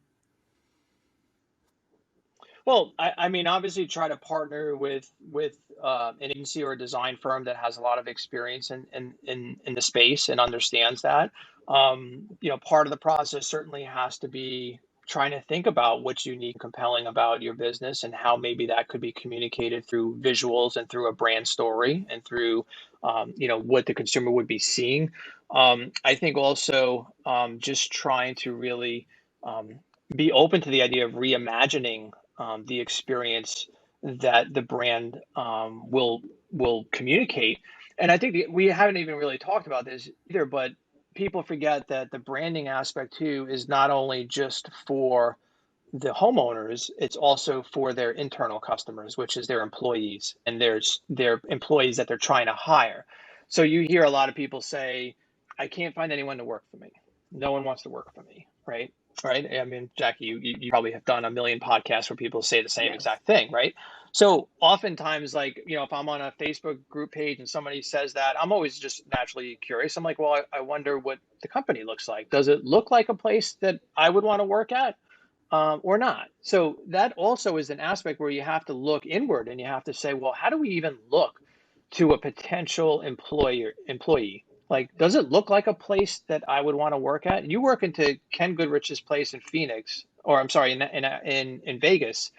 Well, I mean, obviously, try to partner with an agency or a design firm that has a lot of experience in the space and understands that. Part of the process certainly has to be trying to think about what's unique and compelling about your business and how maybe that could be communicated through visuals and through a brand story and through what the consumer would be seeing. I think also just trying to really um, be open to the idea of reimagining the experience that the brand will communicate. And I think we haven't even really talked about this either, but people forget that the branding aspect too is not only just for the homeowners, it's also for their internal customers, which is their employees and their employees that they're trying to hire. So you hear a lot of people say, I can't find anyone to work for me. No one wants to work for me, right? Right. I mean, Jackie, you probably have done a million podcasts where people say the same
Yes.
exact thing, right? So oftentimes, like, if I'm on a Facebook group page and somebody says that, I'm always just naturally curious. I'm like, well, I wonder what the company looks like. Does it look like a place that I would want to work at? Or not. So that also is an aspect where you have to look inward and you have to say, well, how do we even look to a potential employee? Like, does it look like a place that I would want to work at? You work into Ken Goodrich's place in Phoenix, or I'm sorry, in Vegas.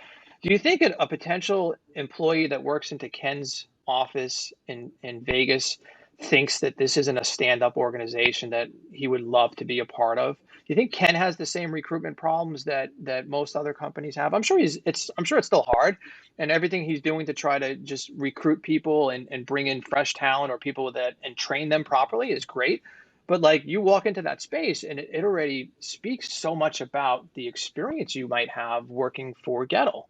Do you think a potential employee that works into Ken's office in Vegas thinks that this isn't a stand-up organization that he would love to be a part of? Do you think Ken has the same recruitment problems that most other companies have? I'm sure it's still hard, and everything he's doing to try to just recruit people and bring in fresh talent or people that and train them properly is great. But like, you walk into that space and it already speaks so much about the experience you might have working for Gettle.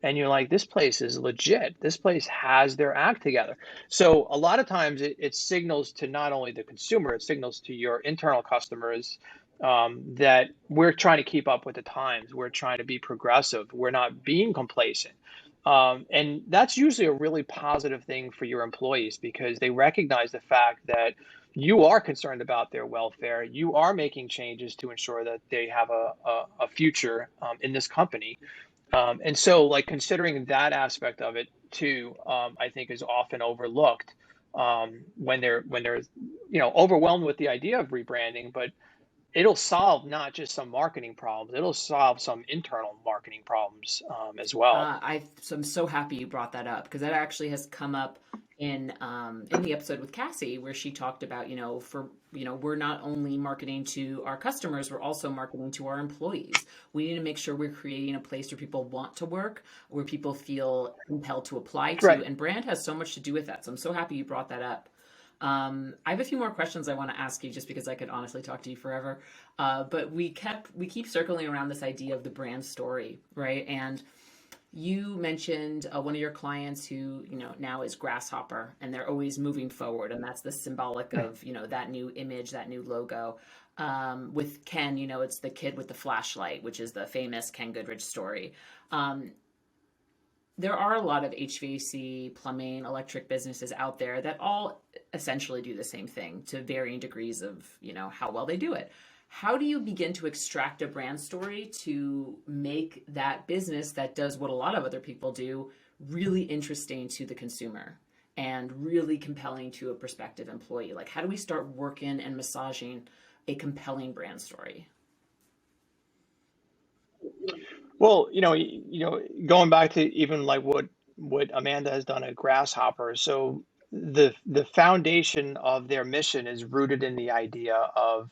And you're like, this place is legit. This place has their act together. So a lot of times it signals to not only the consumer, it signals to your internal customers that we're trying to keep up with the times. We're trying to be progressive. We're not being complacent. And that's usually a really positive thing for your employees because they recognize the fact that you are concerned about their welfare. You are making changes to ensure that they have a future in this company. And so, like, considering that aspect of it too, I think is often overlooked when they're overwhelmed with the idea of rebranding. But it'll solve not just some marketing problems; it'll solve some internal marketing problems as well.
I'm so happy you brought that up because that actually has come up in the episode with Cassie where she talked about we're not only marketing to our customers, we're also marketing to our employees. We need to make sure we're creating a place where people want to work, where people feel compelled to apply to,
Right.
and brand has so much to do with that. So I'm so happy you brought that up. I have a few more questions I want to ask you just because I could honestly talk to you forever. But we keep circling around this idea of the brand story, right? And you mentioned one of your clients who now is Grasshopper, and they're always moving forward, and that's the symbolic of that new image, that new logo. With Ken, it's the kid with the flashlight, which is the famous Ken Goodrich story. Um, there are a lot of HVAC, plumbing, electric businesses out there that all essentially do the same thing to varying degrees of, how well they do it. How do you begin to extract a brand story to make that business that does what a lot of other people do really interesting to the consumer and really compelling to a prospective employee? Like, how do we start working and massaging a compelling brand story?
Well, going back to even like what Amanda has done at Grasshopper. So the foundation of their mission is rooted in the idea of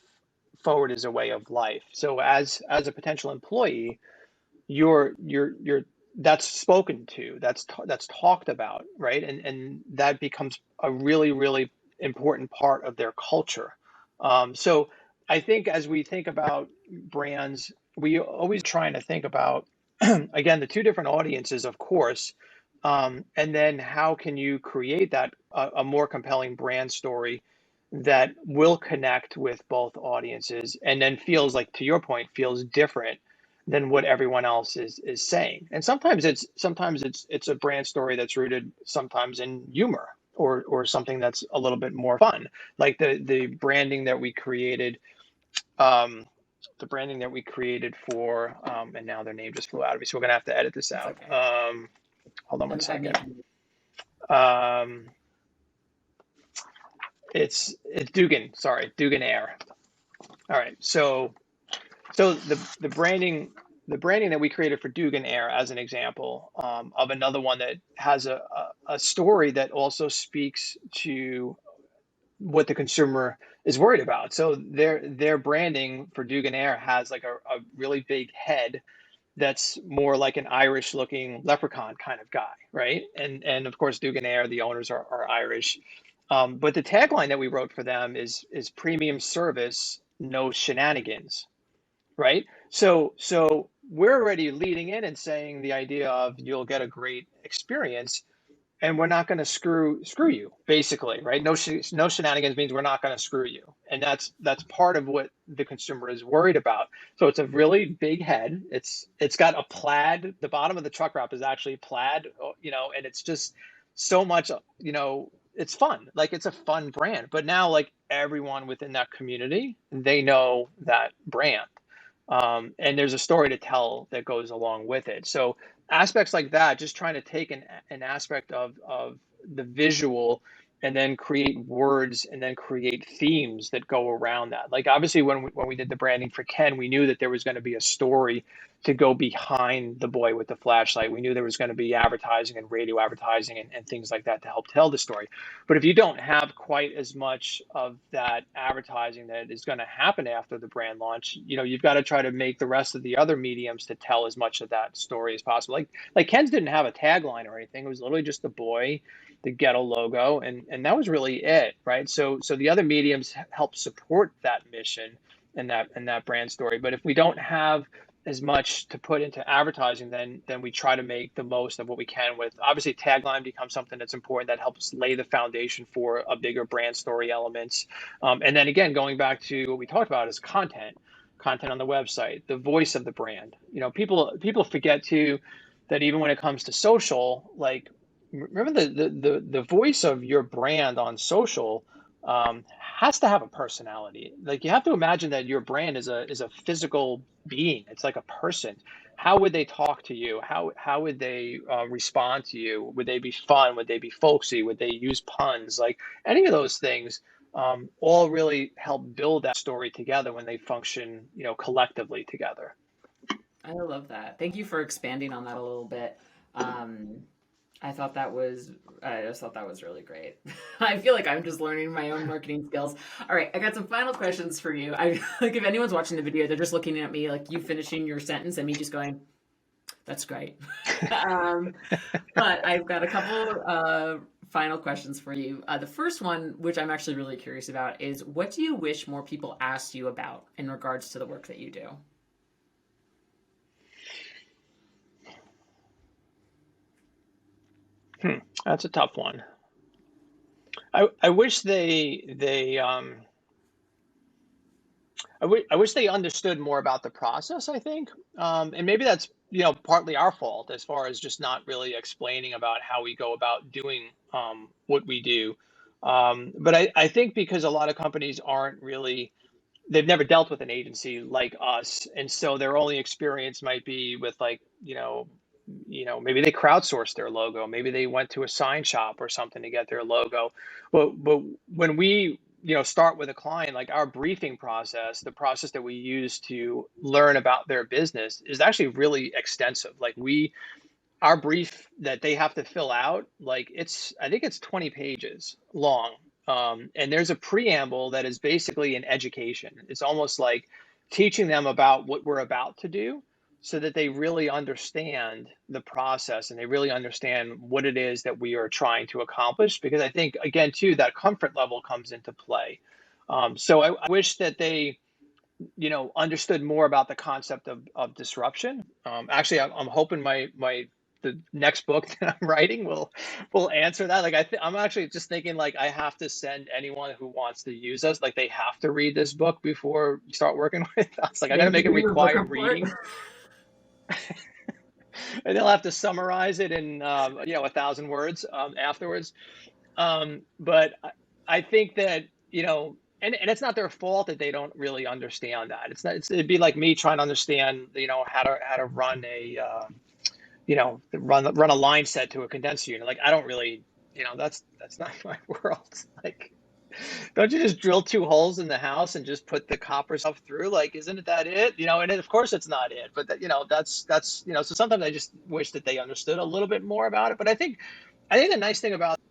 forward is a way of life. So as a potential employee, you're that's spoken to, that's talked about, right? And that becomes a really, really important part of their culture. So I think as we think about brands, we always trying to think about again the two different audiences, of course, and then how can you create that a more compelling brand story that will connect with both audiences and then feels like, to your point, feels different than what everyone else is saying. And sometimes it's a brand story that's rooted sometimes in humor or something that's a little bit more fun. Like the branding that we created, um, the branding that we created for, and now their name just flew out of me, so we're gonna have to edit this
It's
out.
okay.
Hold on one
I
second.
mean,
Um, it's Dugan, sorry, Dugan Air. All right, so the branding that we created for Dugan Air, as an example, of another one that has a story that also speaks to what the consumer is worried about. So their branding for Dugan Air has like a really big head that's more like an Irish looking leprechaun kind of guy, right? And of course Dugan Air, the owners are Irish. But the tagline that we wrote for them is premium service, no shenanigans, right? So we're already leading in and saying the idea of you'll get a great experience, and we're not going to screw you, basically, right? No shenanigans means we're not going to screw you, and that's part of what the consumer is worried about. So it's a really big head. It's got a plaid. The bottom of the truck wrap is actually plaid, and it's just so much, it's fun. Like it's a fun brand. But now, like everyone within that community, they know that brand. And there's a story to tell that goes along with it. So aspects like that, just trying to take an aspect of the visual and then create words and then create themes that go around that. Like obviously when we did the branding for Ken, we knew that there was going to be a story to go behind the boy with the flashlight. We knew there was going to be advertising and radio advertising and things like that to help tell the story. But if you don't have quite as much of that advertising that is going to happen after the brand launch, you've got to try to make the rest of the other mediums to tell as much of that story as possible. Like Ken's didn't have a tagline or anything. It was literally just the boy, the ghetto logo, and that was really it, right? So the other mediums help support that mission and that brand story. But if we don't have as much to put into advertising, then we try to make the most of what we can with. Obviously tagline becomes something that's important that helps lay the foundation for a bigger brand story elements. And then again, going back to what we talked about is content on the website, the voice of the brand. People forget too that even when it comes to social, like remember the voice of your brand on social has to have a personality. Like you have to imagine that your brand is a physical being. It's like a person. How would they talk to you? How would they respond to you? Would they be fun? Would they be folksy? Would they use puns? Like any of those things all really help build that story together when they function, collectively together.
I love that. Thank you for expanding on that a little bit. Um, I thought that was, I just thought that was really great. I feel like I'm just learning my own marketing skills. All right, I got some final questions for you. I like if anyone's watching the video, they're just looking at me like you finishing your sentence and me just going, "That's great." um, but I've got a couple final questions for you. The first one, which I'm actually really curious about, is what do you wish more people asked you about in regards to the work that you do?
That's a tough one. I wish they I wish they understood more about the process, I think. And maybe that's, partly our fault as far as just not really explaining about how we go about doing what we do. But I think because a lot of companies aren't really, they've never dealt with an agency like us. And so their only experience might be with like, maybe they crowdsourced their logo. Maybe they went to a sign shop or something to get their logo. But when we, start with a client, like our briefing process, the process that we use to learn about their business is actually really extensive. Like our brief that they have to fill out, like I think it's 20 pages long. And there's a preamble that is basically an education. It's almost like teaching them about what we're about to do so that they really understand the process and they really understand what it is that we are trying to accomplish. Because I think, again, too, that comfort level comes into play. So I wish that they, understood more about the concept of disruption. Actually, I'm hoping the next book that I'm writing will answer that. Like I'm actually just thinking like I have to send anyone who wants to use us, like they have to read this book before you start working with us. Like I
They
got to
have to
make it
do your book
required
report.
reading, and they'll have to summarize it in 1,000 words afterwards. But I think that, and it's not their fault that they don't really understand that. It's not, it'd be like me trying to understand, how to run run a line set to a condenser unit. Like, I don't really, that's not my world. Like, don't you just drill two holes in the house and just put the copper stuff through? Like, isn't it that it? And of course it's not it, but that's, so sometimes I just wish that they understood a little bit more about it. But I think the nice thing about,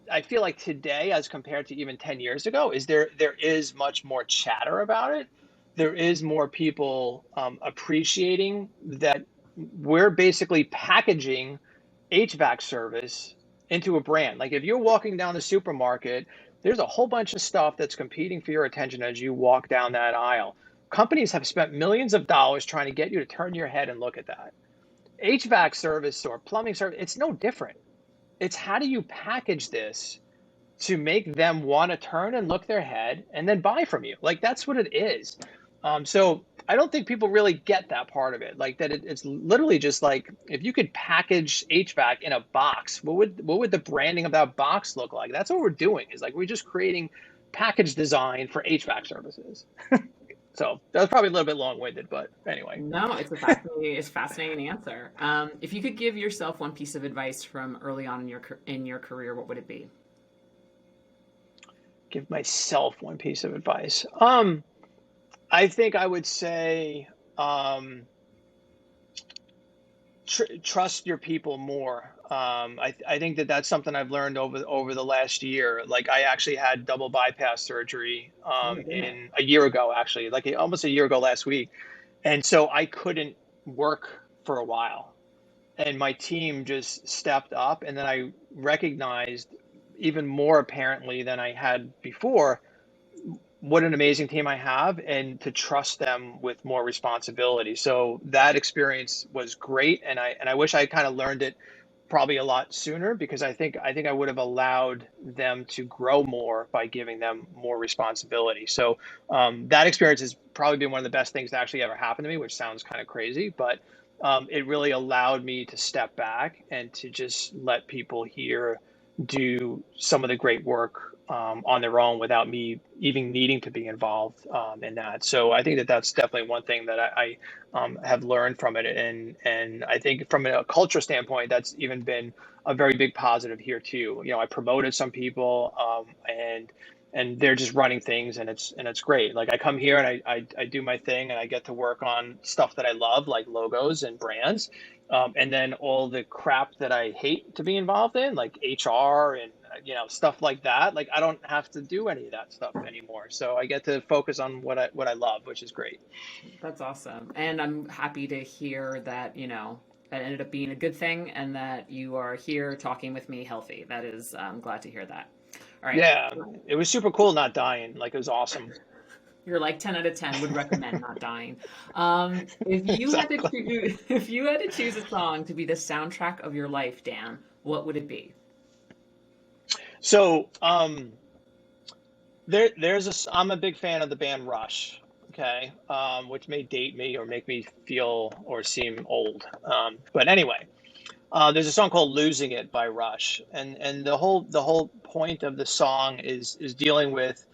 I feel like today, as compared to even 10 years ago, is there is much more chatter about it. There is more people appreciating that we're basically packaging HVAC service into a brand. Like if you're walking down the supermarket, there's a whole bunch of stuff that's competing for your attention as you walk down that aisle. Companies have spent millions of dollars trying to get you to turn your head and look at that. HVAC service or plumbing service, it's no different. It's how do you package this to make them want to turn and look their head and then buy from you. Like that's what it is. So I don't think people really get that part of it. Like that it's literally just like if you could package HVAC in a box, what would the branding of that box look like? That's what we're doing. Is like we're just creating package design for HVAC services. So that was probably a little bit long-winded, but anyway.
No, it's a fascinating answer. If you could give yourself one piece of advice from early on in your career, what would it be?
Give myself one piece of advice. I think I would say trust your people more. I think that that's something I've learned over the last year. Like I actually had double bypass surgery
Oh my goodness.
in a year ago, actually, like almost a year ago last week, and so I couldn't work for a while, and my team just stepped up, and then I recognized even more apparently than I had before what an amazing team I have and to trust them with more responsibility. So that experience was great, and I wish I kind of learned it probably a lot sooner because I think I would have allowed them to grow more by giving them more responsibility. So that experience has probably been one of the best things that actually ever happened to me, which sounds kind of crazy, but it really allowed me to step back and to just let people here do some of the great work on their own without me even needing to be involved in that. So I think that that's definitely one thing that I have learned from it, and I think from a culture standpoint, that's even been a very big positive here too. I promoted some people, and they're just running things, and it's great. Like I come here and I do my thing, and I get to work on stuff that I love, like logos and brands, and then all the crap that I hate to be involved in, like HR and stuff like that. Like I don't have to do any of that stuff anymore. So I get to focus on what I love, which is great.
That's awesome. And I'm happy to hear that, that ended up being a good thing and that you are here talking with me healthy. That is, I'm glad to hear that. All right.
Yeah, it was super cool not dying. Like it was awesome.
You're like 10 out of 10 would recommend not dying. If you had to
Exactly.
choose, if you had to choose a song to be the soundtrack of your life, Dan, what would it be?
So I'm a big fan of the band Rush. okay, which may date me or make me feel or seem old. But anyway, there's a song called "Losing It" by Rush, and the whole point of the song is dealing with.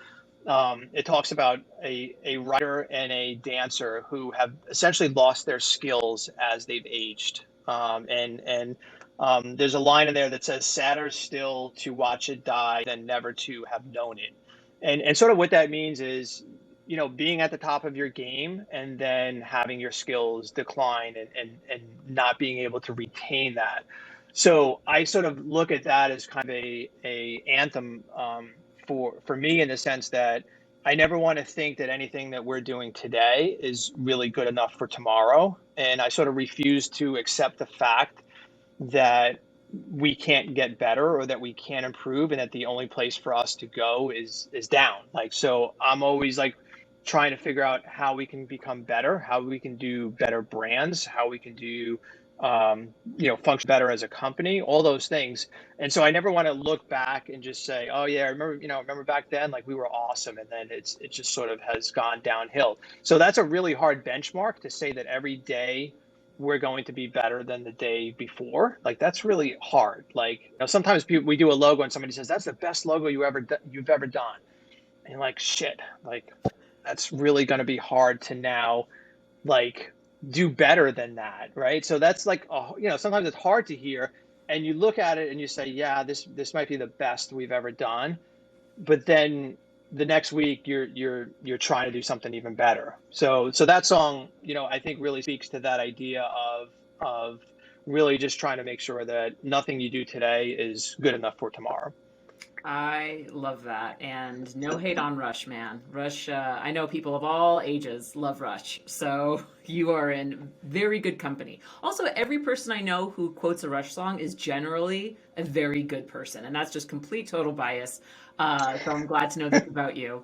It talks about a writer and a dancer who have essentially lost their skills as they've aged. And there's a line in there that says, "Sadder still to watch it die than never to have known it." And sort of what that means is, being at the top of your game and then having your skills decline and not being able to retain that. So I sort of look at that as kind of a anthem, for me, in the sense that I never want to think that anything that we're doing today is really good enough for tomorrow. And I sort of refuse to accept the fact that we can't get better or that we can't improve and that the only place for us to go is down. Like, so I'm always like trying to figure out how we can become better, how we can do better brands, how we can do function better as a company, all those things. And so I never want to look back and just say, oh yeah, I remember back then, like we were awesome, and then it just sort of has gone downhill. So that's a really hard benchmark to say that every day we're going to be better than the day before. Like that's really hard. Like, sometimes we do a logo and somebody says that's the best logo you've ever done, and you're like, shit, like that's really going to be hard to now, like, do better than that, right? So that's like, sometimes it's hard to hear, and you look at it and you say, yeah, this might be the best we've ever done, but then the next week you're trying to do something even better. So that song, I think really speaks to that idea of really just trying to make sure that nothing you do today is good enough for tomorrow.
I love that. And no hate on Rush, man. Rush, I know people of all ages love Rush. So you are in very good company. Also, every person I know who quotes a Rush song is generally a very good person. And that's just complete total bias. So I'm glad to know this about you.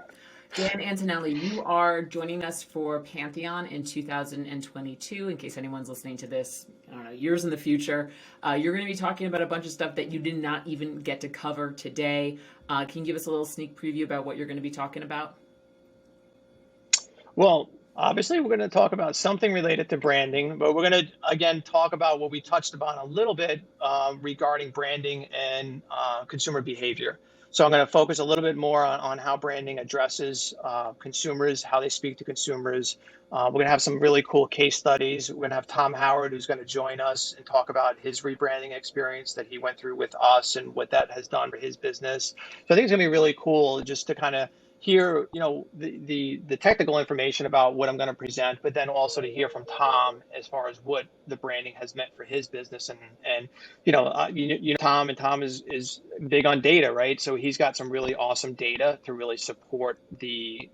Dan Antonelli, you are joining us for Pantheon in 2022. In case anyone's listening to this, I don't know, years in the future, you're going to be talking about a bunch of stuff that you did not even get to cover today. Can you give us a little sneak preview about what you're going to be talking about?
Well, obviously, we're going to talk about something related to branding, but we're going to, again, talk about what we touched upon a little bit, regarding branding and consumer behavior. So I'm going to focus a little bit more on how branding addresses consumers, how they speak to consumers. We're going to have some really cool case studies. We're going to have Tom Howard, who's going to join us and talk about his rebranding experience that he went through with us and what that has done for his business. So I think it's going to be really cool just to kind of hear, the technical information about what I'm going to present, but then also to hear from Tom as far as what the branding has meant for his business. And Tom, and Tom is big on data, right? So he's got some really awesome data to really support the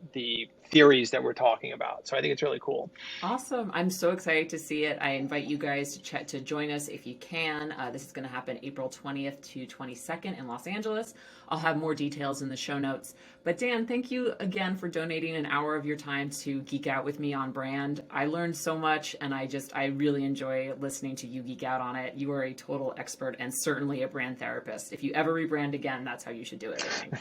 theories that we're talking about. So I think it's really cool.
Awesome. I'm so excited to see it. I invite you guys to join us if you can. This is going to happen April 20th to 22nd in Los Angeles. I'll have more details in the show notes. But Dan, thank you again for donating an hour of your time to geek out with me on brand. I learned so much, and I really enjoy listening to you geek out on it. You are a total expert and certainly a brand therapist. If you ever rebrand again, that's how you should do it, I think.